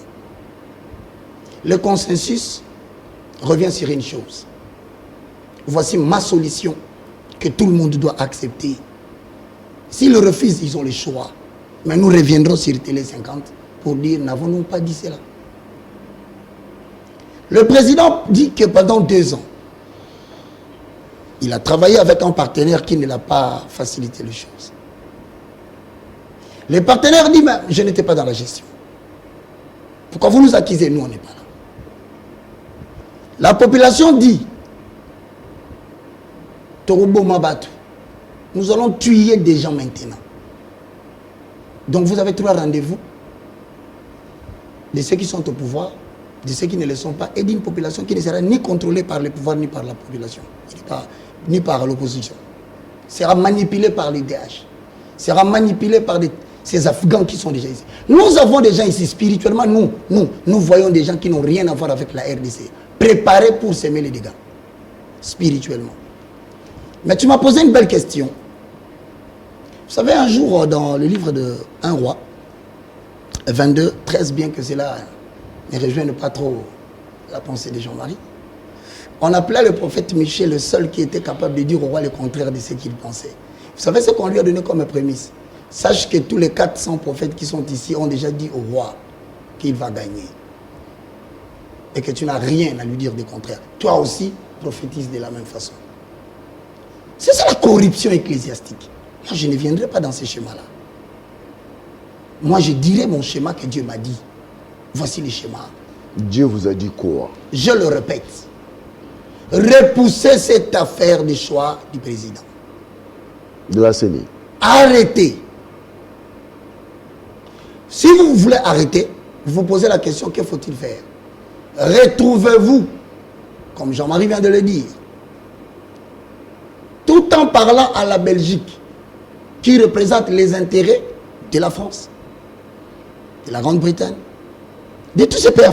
Le consensus revient sur une chose. Voici ma solution que tout le monde doit accepter. S'ils le refusent, ils ont le choix. Mais nous reviendrons sur Télé 50 pour dire, n'avons-nous pas dit cela? Le président dit que pendant 2 ans, il a travaillé avec un partenaire qui ne l'a pas facilité les choses. Le partenaire dit, mais je n'étais pas dans la gestion. Pourquoi vous nous accusez? Nous, on n'est pas là. La population dit, Torobo Mabatu, nous allons tuer des gens maintenant. Donc vous avez 3 rendez-vous de ceux qui sont au pouvoir, de ceux qui ne le sont pas, et d'une population qui ne sera ni contrôlée par le pouvoir ni par la population, ni par l'opposition. Sera manipulée par l'IDH, sera manipulée par ces Afghans qui sont déjà ici. Nous avons des gens ici, spirituellement, nous voyons des gens qui n'ont rien à voir avec la RDC, préparés pour s'aimer les dégâts, spirituellement. Mais tu m'as posé une belle question. Vous savez, un jour, dans le livre de 1 roi, 22, 13, bien que cela ne rejoigne pas trop la pensée de Jean-Marie, on appelait le prophète Michel le seul qui était capable de dire au roi le contraire de ce qu'il pensait. Vous savez ce qu'on lui a donné comme prémisse? Sache que tous les 400 prophètes qui sont ici ont déjà dit au roi qu'il va gagner. Et que tu n'as rien à lui dire de contraire. Toi aussi, prophétise de la même façon. C'est ça la corruption ecclésiastique. Moi, je ne viendrai pas dans ces schémas-là. Moi, je dirai mon schéma que Dieu m'a dit. Voici le schéma. Dieu vous a dit quoi? Je le répète. Repoussez cette affaire du choix du président. De la CENI. Arrêtez. Si vous voulez arrêter, vous vous posez la question, que faut-il faire? Retrouvez-vous, comme Jean-Marie vient de le dire, tout en parlant à la Belgique, qui représente les intérêts de la France, de la Grande-Bretagne, de tous ces pays,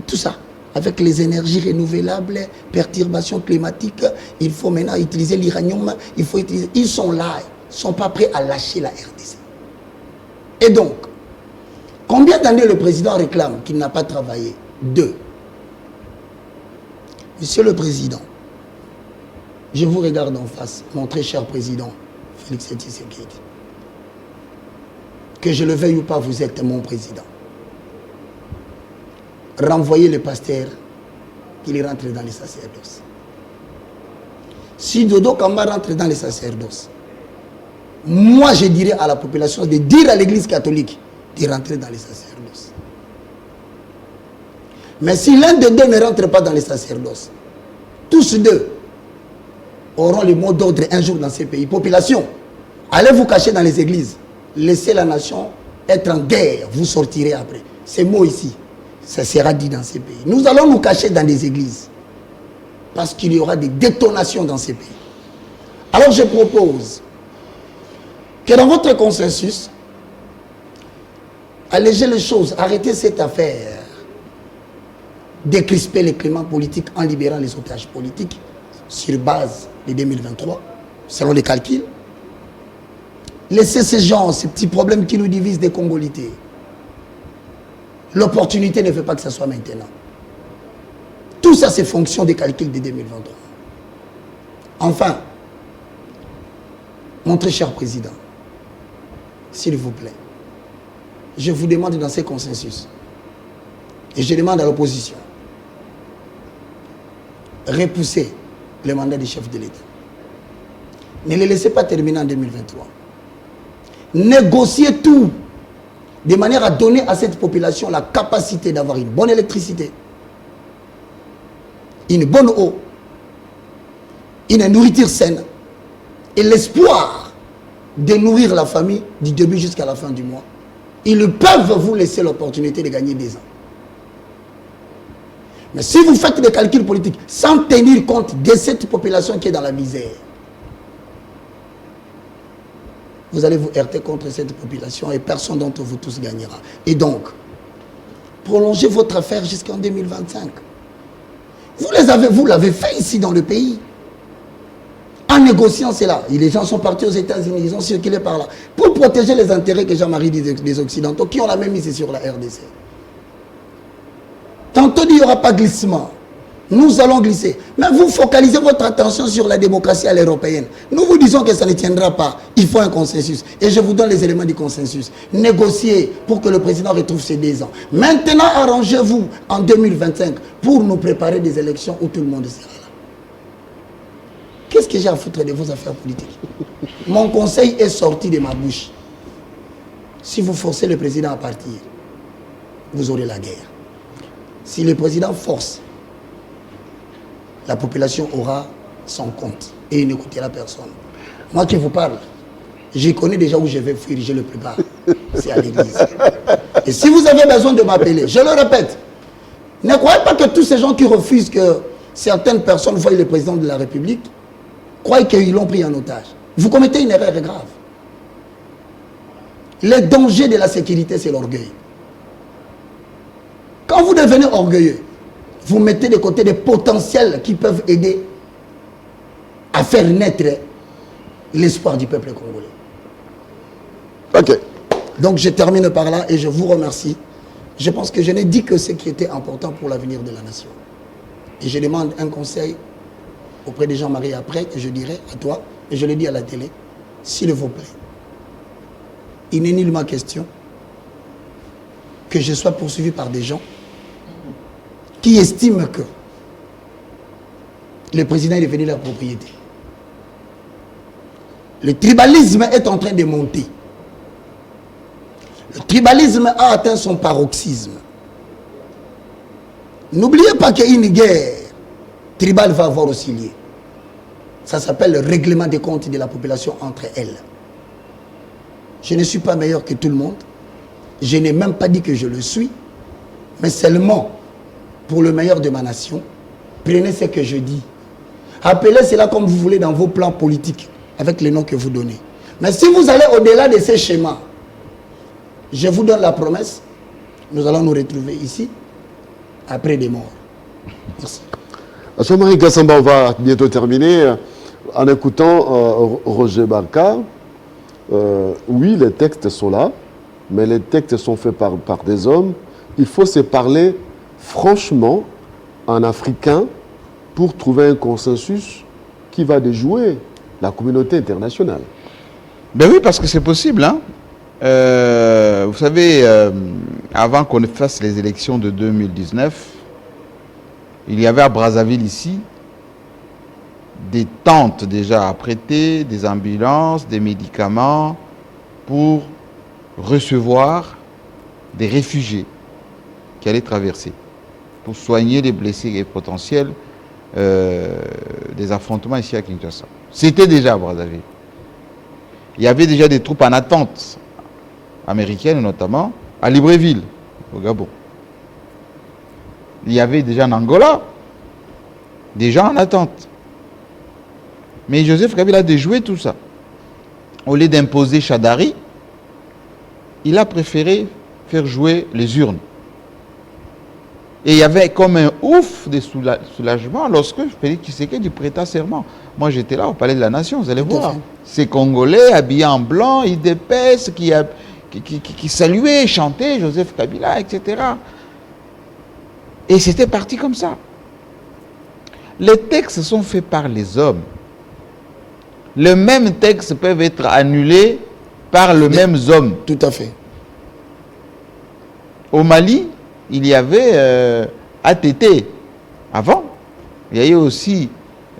tout ça, avec les énergies renouvelables, perturbations climatiques, il faut maintenant utiliser l'uranium, ils sont là, ils ne sont pas prêts à lâcher la RDC. Et donc, combien d'années le président réclame qu'il n'a pas travaillé? 2. Monsieur le Président, je vous regarde en face, mon très cher président, Félix Tshisekedi. Que je le veuille ou pas, vous êtes mon président. Renvoyez le pasteur, qu'il rentre dans les sacerdoces. Si Dodo Kamba rentre dans les sacerdoces, moi je dirais à la population de dire à l'église catholique de rentrer dans les sacerdoces. Mais si l'un de deux ne rentre pas dans les sacerdoces, tous deux auront le mot d'ordre un jour dans ces pays. Population, allez vous cacher dans les églises. Laissez la nation être en guerre. Vous sortirez après. Ces mots ici, ça sera dit dans ces pays. Nous allons nous cacher dans des églises. Parce qu'il y aura des détonations dans ces pays. Alors je propose que dans votre consensus, allégez les choses. Arrêtez cette affaire. Décrisper les climats politiques en libérant les otages politiques sur base de 2023, selon les calculs. Laissez ces gens, ces petits problèmes qui nous divisent des Congolités. L'opportunité ne fait pas que ce soit maintenant. Tout ça, c'est fonction des calculs de 2023. Enfin, mon très cher président, s'il vous plaît, je vous demande dans ces consensus, et je demande à l'opposition, repoussez le mandat du chef de l'État. Ne les laissez pas terminer en 2023. Négociez tout de manière à donner à cette population la capacité d'avoir une bonne électricité, une bonne eau, une nourriture saine et l'espoir de nourrir la famille du début jusqu'à la fin du mois. Ils peuvent vous laisser l'opportunité de gagner des ans. Mais si vous faites des calculs politiques sans tenir compte de cette population qui est dans la misère, vous allez vous heurter contre cette population et personne d'entre vous tous gagnera. Et donc, prolongez votre affaire jusqu'en 2025. Vous l'avez fait ici dans le pays. En négociant cela, les gens sont partis aux États-Unis, ils ont circulé par là, pour protéger les intérêts que Jean-Marie dit des Occidentaux, qui ont la même mise sur la RDC. Tantôt, il n'y aura pas glissement. Nous allons glisser. Mais vous focalisez votre attention sur la démocratie à l'européenne. Nous vous disons que ça ne tiendra pas. Il faut un consensus. Et je vous donne les éléments du consensus. Négociez pour que le président retrouve ses 2 ans. Maintenant, arrangez-vous en 2025 pour nous préparer des élections où tout le monde sera là. Qu'est-ce que j'ai à foutre de vos affaires politiques? Mon conseil est sorti de ma bouche. Si vous forcez le président à partir, vous aurez la guerre. Si le président force, la population aura son compte et il n'écoutera personne. Moi qui vous parle, je connais déjà où je vais fuir, je le prépare. C'est à l'église. Et si vous avez besoin de m'appeler, je le répète, ne croyez pas que tous ces gens qui refusent que certaines personnes voient le président de la République, croient qu'ils l'ont pris en otage. Vous commettez une erreur grave. Le danger de la sécurité, c'est l'orgueil. Quand vous devenez orgueilleux, vous mettez de côté des potentiels qui peuvent aider à faire naître l'espoir du peuple congolais. Ok. Donc je termine par là et je vous remercie. Je pense que je n'ai dit que ce qui était important pour l'avenir de la nation. Et je demande un conseil auprès de Jean-Marie après, que je dirai à toi, et je l'ai dit à la télé, s'il vous plaît, il n'est nullement question que je sois poursuivi par des gens qui estiment que le président est devenu la propriété. Le tribalisme est en train de monter. Le tribalisme a atteint son paroxysme. N'oubliez pas qu'une guerre tribale va avoir aussi lieu. Ça s'appelle le règlement des comptes de la population entre elles. Je ne suis pas meilleur que tout le monde. Je n'ai même pas dit que je le suis. Mais seulement pour le meilleur de ma nation, prenez ce que je dis. Appelez cela comme vous voulez dans vos plans politiques, avec les noms que vous donnez. Mais si vous allez au-delà de ces schémas, je vous donne la promesse, nous allons nous retrouver ici, après des morts. Merci. Jean-Marie Gassamba, on va bientôt terminer. En écoutant Roger Barka, oui, les textes sont là, mais les textes sont faits par des hommes. Il faut se parler franchement en africain pour trouver un consensus qui va déjouer la communauté internationale. Ben oui, parce que c'est possible. Hein. Vous savez, avant qu'on fasse les élections de 2019, il y avait à Brazzaville ici des tentes déjà à prêter, des ambulances, des médicaments pour recevoir des réfugiés qui allaient traverser, pour soigner les blessés et potentiels des affrontements ici à Kinshasa. C'était déjà à Brazzaville. Il y avait déjà des troupes en attente, américaines notamment, à Libreville, au Gabon. Il y avait déjà en Angola des gens en attente. Mais Joseph Kabila a déjoué tout ça. Au lieu d'imposer Chadari, il a préféré faire jouer les urnes. Et il y avait comme un ouf de soulagement lorsque Félix Tshisekedi prêta serment. Moi, j'étais là au Palais de la Nation, vous allez voir. Ces Congolais habillés en blanc, IDPS, qui saluaient, chantaient Joseph Kabila, etc. Et c'était parti comme ça. Les textes sont faits par les hommes. Les mêmes textes peuvent être annulés par les mêmes hommes. Tout à fait. Au Mali, il y avait ATT avant. Il y a eu aussi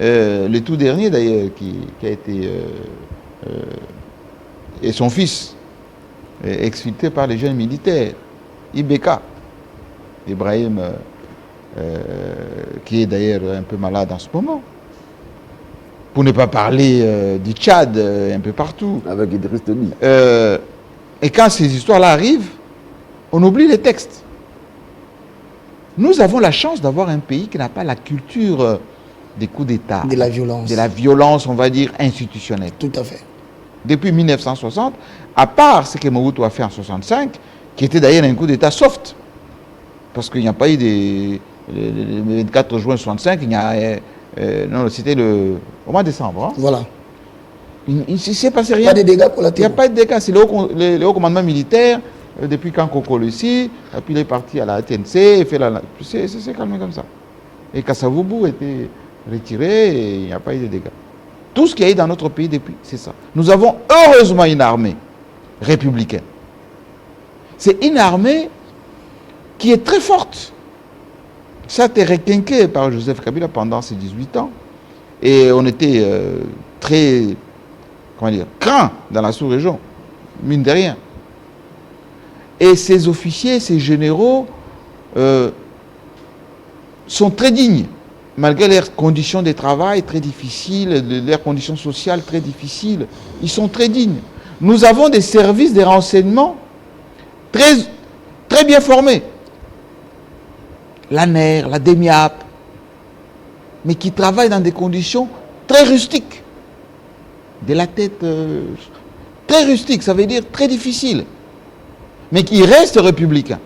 le tout dernier d'ailleurs qui a été et son fils exfiltré par les jeunes militaires, IBK, Ibrahim, qui est d'ailleurs un peu malade en ce moment. Pour ne pas parler du Tchad, un peu partout. Avec Idriss Déby. Et quand ces histoires-là arrivent, on oublie les textes. Nous avons la chance d'avoir un pays qui n'a pas la culture des coups d'État. De la violence. De la violence, on va dire, institutionnelle. Tout à fait. Depuis 1960, à part ce que Mobutu a fait en 1965, qui était d'ailleurs un coup d'État soft, parce qu'il n'y a pas eu le 24 juin 1965, il y a... non, c'était au mois de décembre. Hein. Voilà. Il ne s'est passé rien. Pas de dégâts pour la Il n'y a pas de dégâts. C'est le haut commandement militaire, depuis quand Coco Lucie, puis il est parti à la TNC, c'est calmé comme ça. Et Kasavubu était retiré et il n'y a pas eu de dégâts. Tout ce qu'il y a eu dans notre pays depuis, c'est ça. Nous avons heureusement une armée républicaine. C'est une armée qui est très forte. Ça a été requinqué par Joseph Kabila pendant ses 18 ans. Et on était très, comment dire, craint dans la sous-région, mine de rien. Et ces officiers, ces généraux sont très dignes, malgré leurs conditions de travail très difficiles, leurs conditions sociales très difficiles. Ils sont très dignes. Nous avons des services de renseignement très bien formés. L'ANER, la DEMIAP, mais qui travaillent dans des conditions très rustiques. De la tête très rustique, ça veut dire très difficile. Mais qui restent républicains.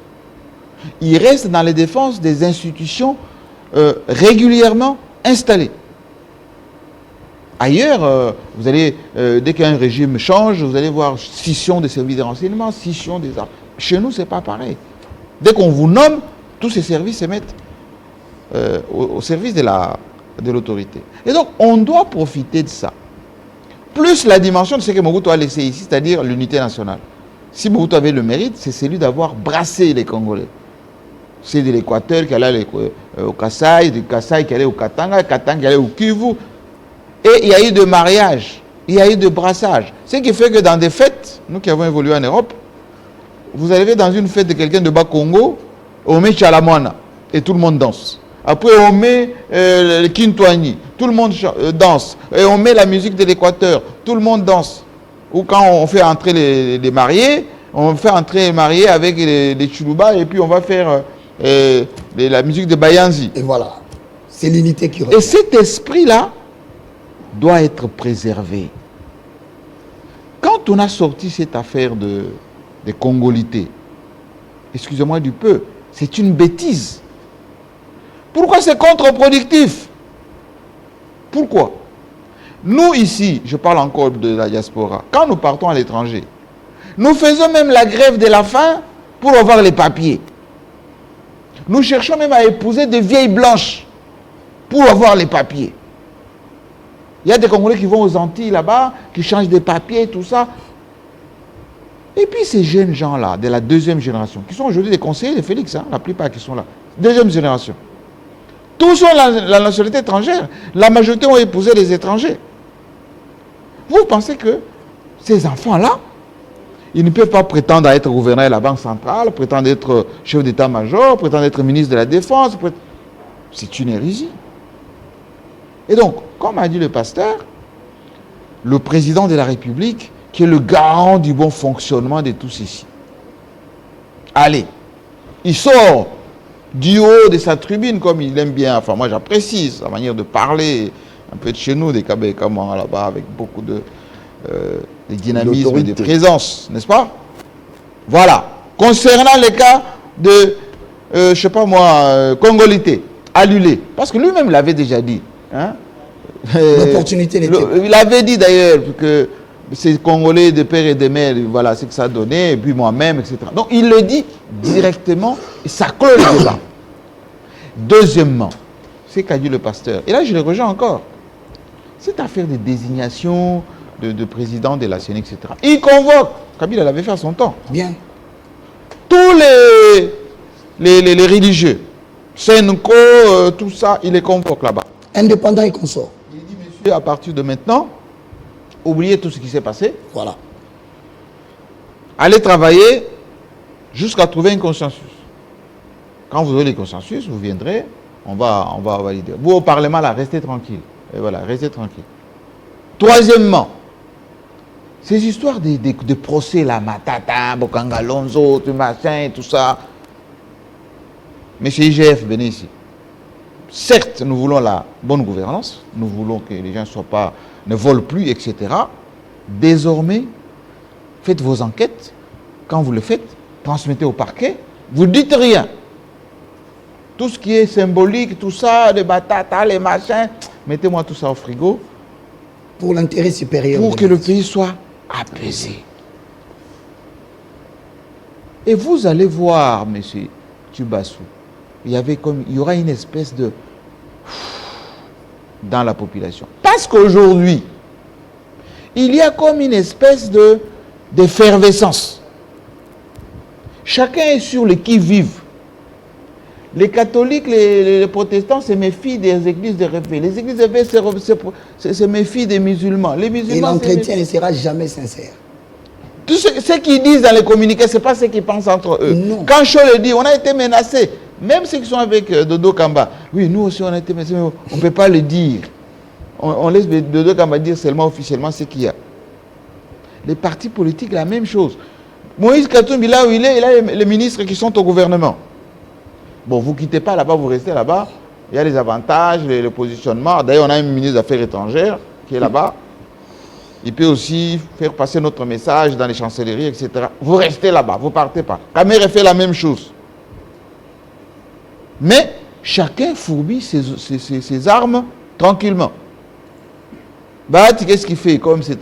Ils restent dans les défenses des institutions régulièrement installées. Ailleurs, vous allez, dès qu'un régime change, vous allez voir scission des services de renseignement, scission des armes. Chez nous, ce n'est pas pareil. Dès qu'on vous nomme, tous ces services se mettent au service de l'autorité. Et donc, on doit profiter de ça. Plus la dimension de ce que Mobutu a laissé ici, c'est-à-dire l'unité nationale. Si Mobutu avait le mérite, c'est celui d'avoir brassé les Congolais. C'est de l'Équateur qui allait au Kasaï, du Kasaï qui allait au Katanga, Katanga qui allait au Kivu. Et il y a eu de mariage, il y a eu de brassage. Ce qui fait que dans des fêtes, nous qui avons évolué en Europe, vous arrivez dans une fête de quelqu'un de Bas-Congo, on met Chalamwana et tout le monde danse. Après on met le Kintouani, tout le monde danse. Et on met la musique de l'Équateur, tout le monde danse. Ou quand on fait entrer les mariés, on fait entrer les mariés avec les Chuluba et puis on va faire la musique de Bayanzi. Et voilà, c'est l'unité qui revient. Et cet esprit-là doit être préservé. Quand on a sorti cette affaire de congolité, excusez-moi du peu, c'est une bêtise. Pourquoi c'est contre-productif? Pourquoi? Nous ici, je parle encore de la diaspora, quand nous partons à l'étranger, nous faisons même la grève de la faim pour avoir les papiers. Nous cherchons même à épouser des vieilles blanches pour avoir les papiers. Il y a des Congolais qui vont aux Antilles là-bas, qui changent des papiers, tout ça. Et puis ces jeunes gens-là, de la deuxième génération, qui sont aujourd'hui des conseillers de Félix, la plupart qui sont là, deuxième génération, tous ont la nationalité étrangère. La majorité ont épousé les étrangers. Vous pensez que ces enfants-là, ils ne peuvent pas prétendre à être gouverneur de la Banque centrale, prétendre être chef d'état-major, prétendre être ministre de la Défense. C'est une hérésie. Et donc, comme a dit le pasteur, le président de la République, qui est le garant du bon fonctionnement de tout ceci. Allez, il sort du haut de sa tribune, comme il aime bien, enfin moi j'apprécie sa manière de parler, un peu de chez nous, des Kabé-Kamara là-bas, avec beaucoup de dynamisme et de présence, n'est-ce pas? Voilà. Concernant les cas de, je ne sais pas moi, congolité, annulé, parce que lui-même l'avait déjà dit. Hein? L'opportunité n'était pas. Il avait dit d'ailleurs que ces Congolais de père et de mère, voilà ce que ça donnait, et puis moi-même, etc. Donc il le dit directement, et ça clôt le débat. Deuxièmement, c'est qu'a dit le pasteur, et là je le rejoins encore, cette affaire de désignation de président de la CENI, etc. Il convoque, Kabila l'avait fait à son temps. Bien. Tous les religieux, Senko, tout ça, il les convoque là-bas. Indépendant et consort. Il dit, monsieur, à partir de maintenant, oubliez tout ce qui s'est passé. Voilà. Allez travailler jusqu'à trouver un consensus. Quand vous aurez le consensus, vous viendrez, on va valider. Vous, au Parlement, là, restez tranquille. Et voilà, restez tranquille. Troisièmement, ces histoires de procès, là, Matata, Bokangalonzo, tout machin, tout ça. Monsieur IGF, venez ici. Certes, nous voulons la bonne gouvernance, nous voulons que les gens ne volent plus, etc. Désormais, faites vos enquêtes. Quand vous le faites, transmettez au parquet. Vous ne dites rien. Tout ce qui est symbolique, tout ça, les batatas, les machins, mettez-moi tout ça au frigo. Pour l'intérêt supérieur. Pour que le pays soit apaisé. Et vous allez voir, monsieur Tubassou, il y aura une espèce de dans la population. Parce qu'aujourd'hui, il y a comme une espèce d'effervescence. Chacun est sur le qui-vive. Les catholiques, les protestants se méfient des églises de réveil. Les églises de réveil se méfient des musulmans. Les musulmans. Et l'entretien ne sera jamais sincère. Tout ce qu'ils disent dans les communiqués, ce n'est pas ce qu'ils pensent entre eux. Non. Quand Cho le dit, on a été menacés. Même ceux qui sont avec Dodo Kamba. Oui, nous aussi, on a été menacés, mais on ne peut pas le dire. On laisse Dodo Kamba dire seulement officiellement ce qu'il y a. Les partis politiques, la même chose. Moïse Katumbi, là où il a les ministres qui sont au gouvernement. Bon, vous ne quittez pas là-bas, vous restez là-bas. Il y a les avantages, le positionnement. D'ailleurs, on a un ministre des Affaires étrangères qui est là-bas. Il peut aussi faire passer notre message dans les chancelleries, etc. Vous restez là-bas, vous ne partez pas. Kamere fait la même chose. Mais chacun fourbit ses armes tranquillement. Bahati, qu'est-ce qu'il fait? Comme c'est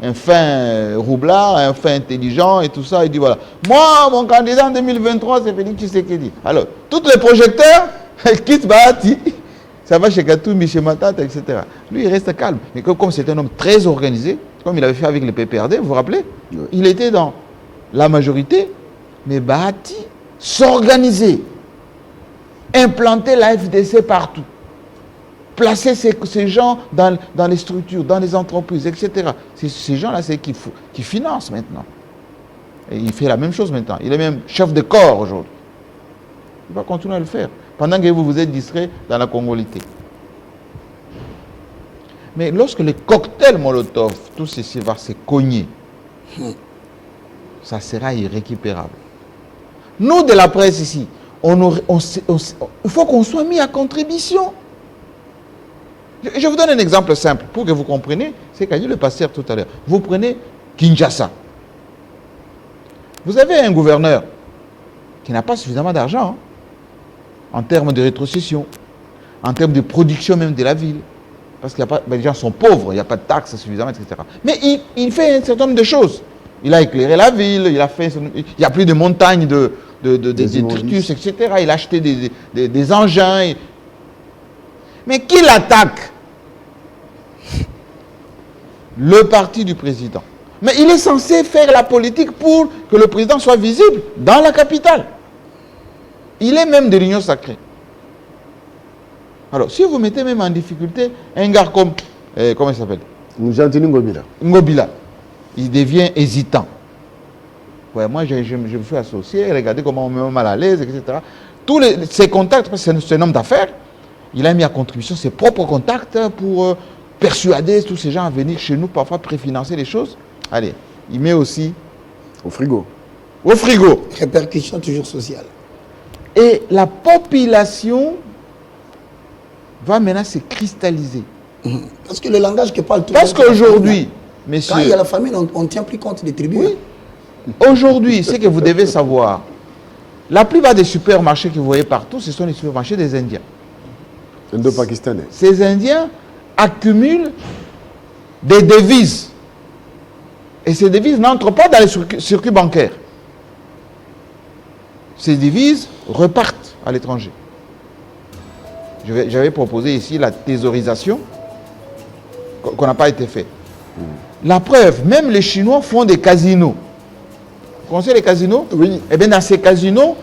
un fin roublard, un fin intelligent et tout ça, il dit voilà, moi, mon candidat en 2023, c'est Félix Tshisekedi. Alors, tous les projecteurs quittent Bahati, ça va chez Katumbi, chez Matata, etc. Lui, il reste calme. Mais comme c'est un homme très organisé, comme il avait fait avec le PPRD, vous vous rappelez, il était dans la majorité, mais Bahati s'organiser, implanter la FDC partout. Placer ces gens dans les structures, dans les entreprises, etc. Ces gens-là, c'est qui financent maintenant. Et il fait la même chose maintenant. Il est même chef de corps aujourd'hui. Il va continuer à le faire. Pendant que vous êtes distrait dans la congolité. Mais lorsque les cocktails Molotov, tout ceci va se cogner, ça sera irrécupérable. Nous, de la presse ici, il faut qu'on soit mis à contribution. Je vous donne un exemple simple pour que vous compreniez ce qu'a dit le pasteur tout à l'heure. Vous prenez Kinshasa. Vous avez un gouverneur qui n'a pas suffisamment d'argent en termes de rétrocession, en termes de production même de la ville. Parce que les gens sont pauvres, il n'y a pas de taxes suffisamment, etc. Mais il fait un certain nombre de choses. Il a éclairé la ville, il n'y a plus de montagnes de détritus, etc. Il a acheté des engins. Mais qui l'attaque? Le parti du président. Mais il est censé faire la politique pour que le président soit visible dans la capitale. Il est même de l'union sacrée. Alors, si vous mettez même en difficulté un gars comme, comment il s'appelle? Njantini Ngobila. Ngobila, il devient hésitant. Ouais, moi, je me suis associé, regardez comment on me met mal à l'aise, etc. Tous ses contacts, parce que c'est un homme d'affaires, il a mis à contribution ses propres contacts pour persuader tous ces gens à venir chez nous, parfois préfinancer les choses. Allez, il met aussi Au frigo. au frigo. Répercussion toujours sociale. Et la population va maintenant se cristalliser. Parce que le langage que parle tout le Parce monde, qu'aujourd'hui, quand il y a messieurs, la famine, on ne tient plus compte des tribus. oui, aujourd'hui, ce que vous devez savoir, la plupart des supermarchés que vous voyez partout, ce sont les supermarchés des Indiens. Indo-pakistanais. Ces Indiens accumulent des devises. Et ces devises n'entrent pas dans les circuits bancaires. Ces devises repartent à l'étranger. J'avais proposé ici la thésaurisation qu'on n'a pas été fait. La preuve, même les Chinois font des casinos. Vous connaissez les casinos? Oui. Eh bien, dans ces casinos,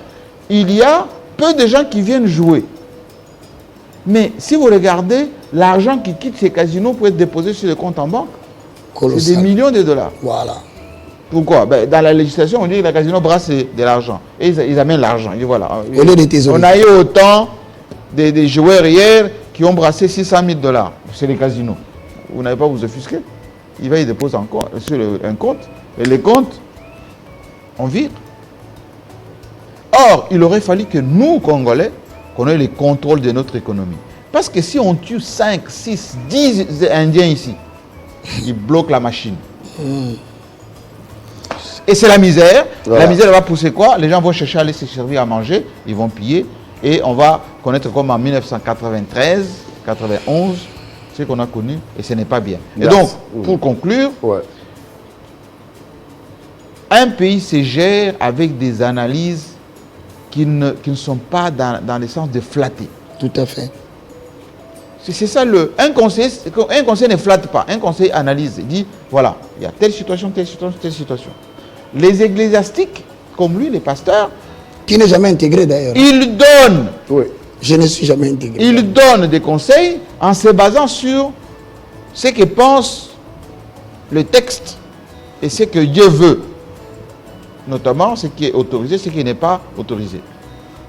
il y a peu de gens qui viennent jouer. Mais si vous regardez, l'argent qui quitte ces casinos pour être déposé sur le compte en banque, c'est des millions de dollars. Voilà. Pourquoi? Ben, dans la législation, on dit que les casinos brassent de l'argent. Et ils amènent l'argent. Ils disent voilà. Au lieu des thésauriers. On a eu autant des joueurs hier qui ont brassé 600 000 dollars. C'est les casinos. Vous n'avez pas à vous offusquer. Il va y déposer encore sur un compte. Et les comptes, on vire. Or, il aurait fallu que nous, Congolais, qu'on ait le contrôle de notre économie. Parce que si on tue 5, 6, 10 Indiens ici, ils bloquent la machine. Et c'est la misère. Voilà. La misère va pousser quoi? Les gens vont chercher à aller se servir à manger, ils vont piller. Et on va connaître comme en 1993, 91, ce qu'on a connu, et ce n'est pas bien. Et donc, pour conclure, Ouais. un pays se gère avec des analyses qui ne sont pas dans le sens de flatter. Tout à fait. C'est ça un conseiller ne flatte pas. Un conseiller analyse. Il dit, voilà, il y a telle situation, telle situation, telle situation. Les ecclésiastiques, comme lui, les pasteurs, Qui n'est jamais intégré d'ailleurs. ils donnent, Oui. Je ne suis jamais intégré. ils donnent des conseils en se basant sur ce que pense le texte et ce que Dieu veut. Notamment ce qui est autorisé, ce qui n'est pas autorisé.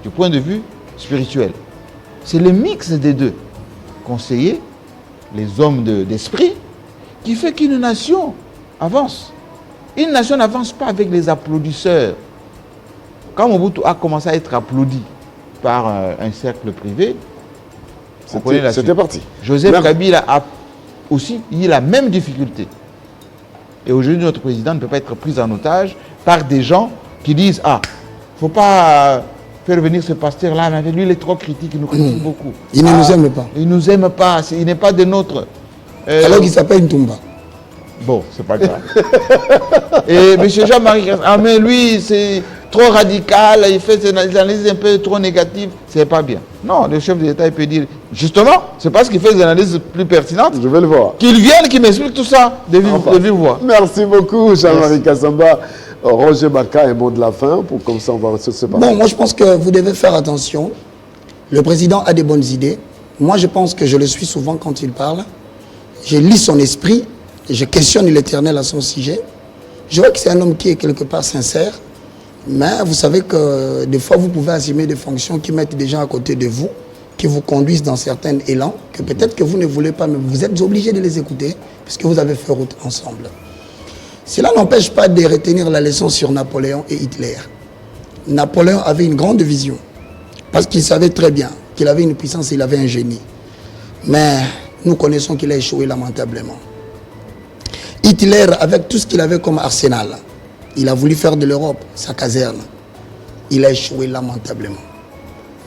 Du point de vue spirituel. C'est le mix des deux. Conseiller, les hommes d'esprit, qui fait qu'une nation avance. Une nation n'avance pas avec les applaudisseurs. Quand Mobutu a commencé à être applaudi par un cercle privé, on connaît la suite. C'était parti. Joseph Merci. Kabila a aussi eu la même difficulté. Et aujourd'hui, notre président ne peut pas être pris en otage par des gens qui disent « Ah, il ne faut pas faire venir ce pasteur-là, mais lui, il est trop critique, il nous critique beaucoup. Il ne nous aime pas. Il ne nous aime pas, il n'est pas de notre... Alors qu'il s'appelle Ntumba. Bon, c'est pas grave. Et M. Jean-Marie, ah mais lui, c'est trop radical, il fait des analyses un peu trop négatives, c'est pas bien. Non, le chef de l'État, il peut dire, justement, c'est parce qu'il fait des analyses plus pertinentes, Je vais le voir. qu'il vienne, qu'il m'explique tout ça de vive voix. Merci beaucoup, Jean-Marie Kassamba. Roger Baka, un mot de la fin, pour comme ça on va se séparer. Bon, moi je pense que vous devez faire attention. Le président a des bonnes idées. Moi je pense que je le suis souvent quand il parle. Je lis son esprit et je questionne l'Éternel à son sujet. Je vois que c'est un homme qui est quelque part sincère. Mais vous savez que des fois vous pouvez assumer des fonctions qui mettent des gens à côté de vous, qui vous conduisent dans certains élans, que peut-être que vous ne voulez pas, mais vous êtes obligé de les écouter, puisque vous avez fait route ensemble. Cela n'empêche pas de retenir la leçon sur Napoléon et Hitler. Napoléon avait une grande vision, parce qu'il savait très bien qu'il avait une puissance et il avait un génie. Mais nous connaissons qu'il a échoué lamentablement. Hitler, avec tout ce qu'il avait comme arsenal, il a voulu faire de l'Europe sa caserne. Il a échoué lamentablement.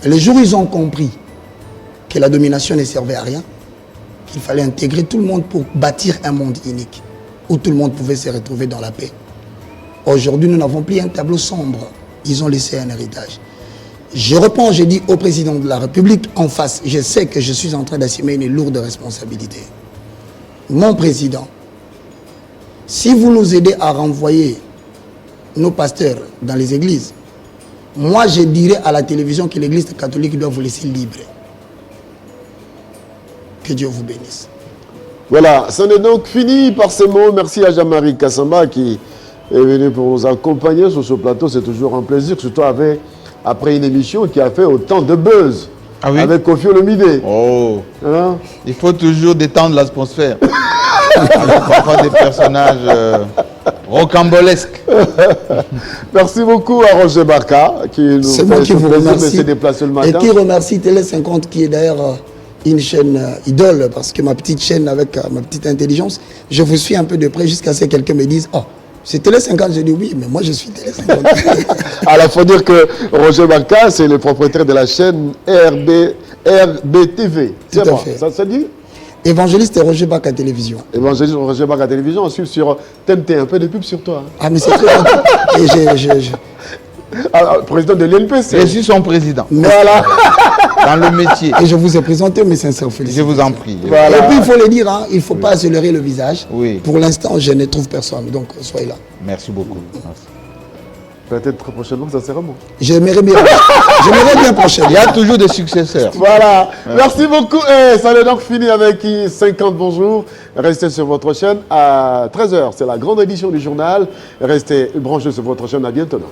Et le jour où ils ont compris que la domination ne servait à rien, qu'il fallait intégrer tout le monde pour bâtir un monde unique, où tout le monde pouvait se retrouver dans la paix. Aujourd'hui, nous n'avons plus un tableau sombre. Ils ont laissé un héritage. Je reprends, je dis au président de la République en face, je sais que je suis en train d'assumer une lourde responsabilité. Mon président, si vous nous aidez à renvoyer nos pasteurs dans les églises, moi je dirais à la télévision que l'église catholique doit vous laisser libre. Que Dieu vous bénisse. Voilà, c'en est donc fini par ces mots. Merci à Jean-Marie Kassamba qui est venu pour nous accompagner sur ce plateau. C'est toujours un plaisir, surtout après une émission qui a fait autant de buzz. Ah oui? Avec Kofi Olomide. Oh, Hein? il faut toujours détendre l'atmosphère. Avec parfois des personnages rocambolesques. Merci beaucoup à Roger Baka qui nous C'est moi qui ce vous plaisir de remercie. se déplacer le Et matin. qui remercie Télé 50 qui est d'ailleurs une chaîne idole, parce que ma petite chaîne avec ma petite intelligence, je vous suis un peu de près jusqu'à ce que quelqu'un me dise « Oh, c'est Télé 50 ». Je dis « Oui, mais moi je suis Télé 50 ». Alors, il faut dire que Roger Baka, c'est le propriétaire de la chaîne RBTV. Tout à C'est bon, fait. ça se dit? Évangéliste Roger Baka Télévision. Évangéliste Roger Baka Télévision, ensuite sur TMT, un peu de pub sur toi. Hein. Ah, mais c'est très gentil. Et Alors, président de l'NPC. Je suis son président. Voilà. Dans le métier. et je vous ai présenté mes sincères Je félicitations. vous en prie. Voilà. Et puis il faut le dire, hein, il ne faut pas se leurrer le visage. Oui. Pour l'instant, je ne trouve personne, donc soyez là. Merci beaucoup. Merci. Peut-être très prochainement, ça sera bon. J'aimerais bien prochainement. Il y a toujours des successeurs. Voilà. Merci beaucoup. Et ça est donc fini avec 50 bonjours. Restez sur votre chaîne à 13h. C'est la grande édition du journal. Restez branchés sur votre chaîne. À bientôt donc.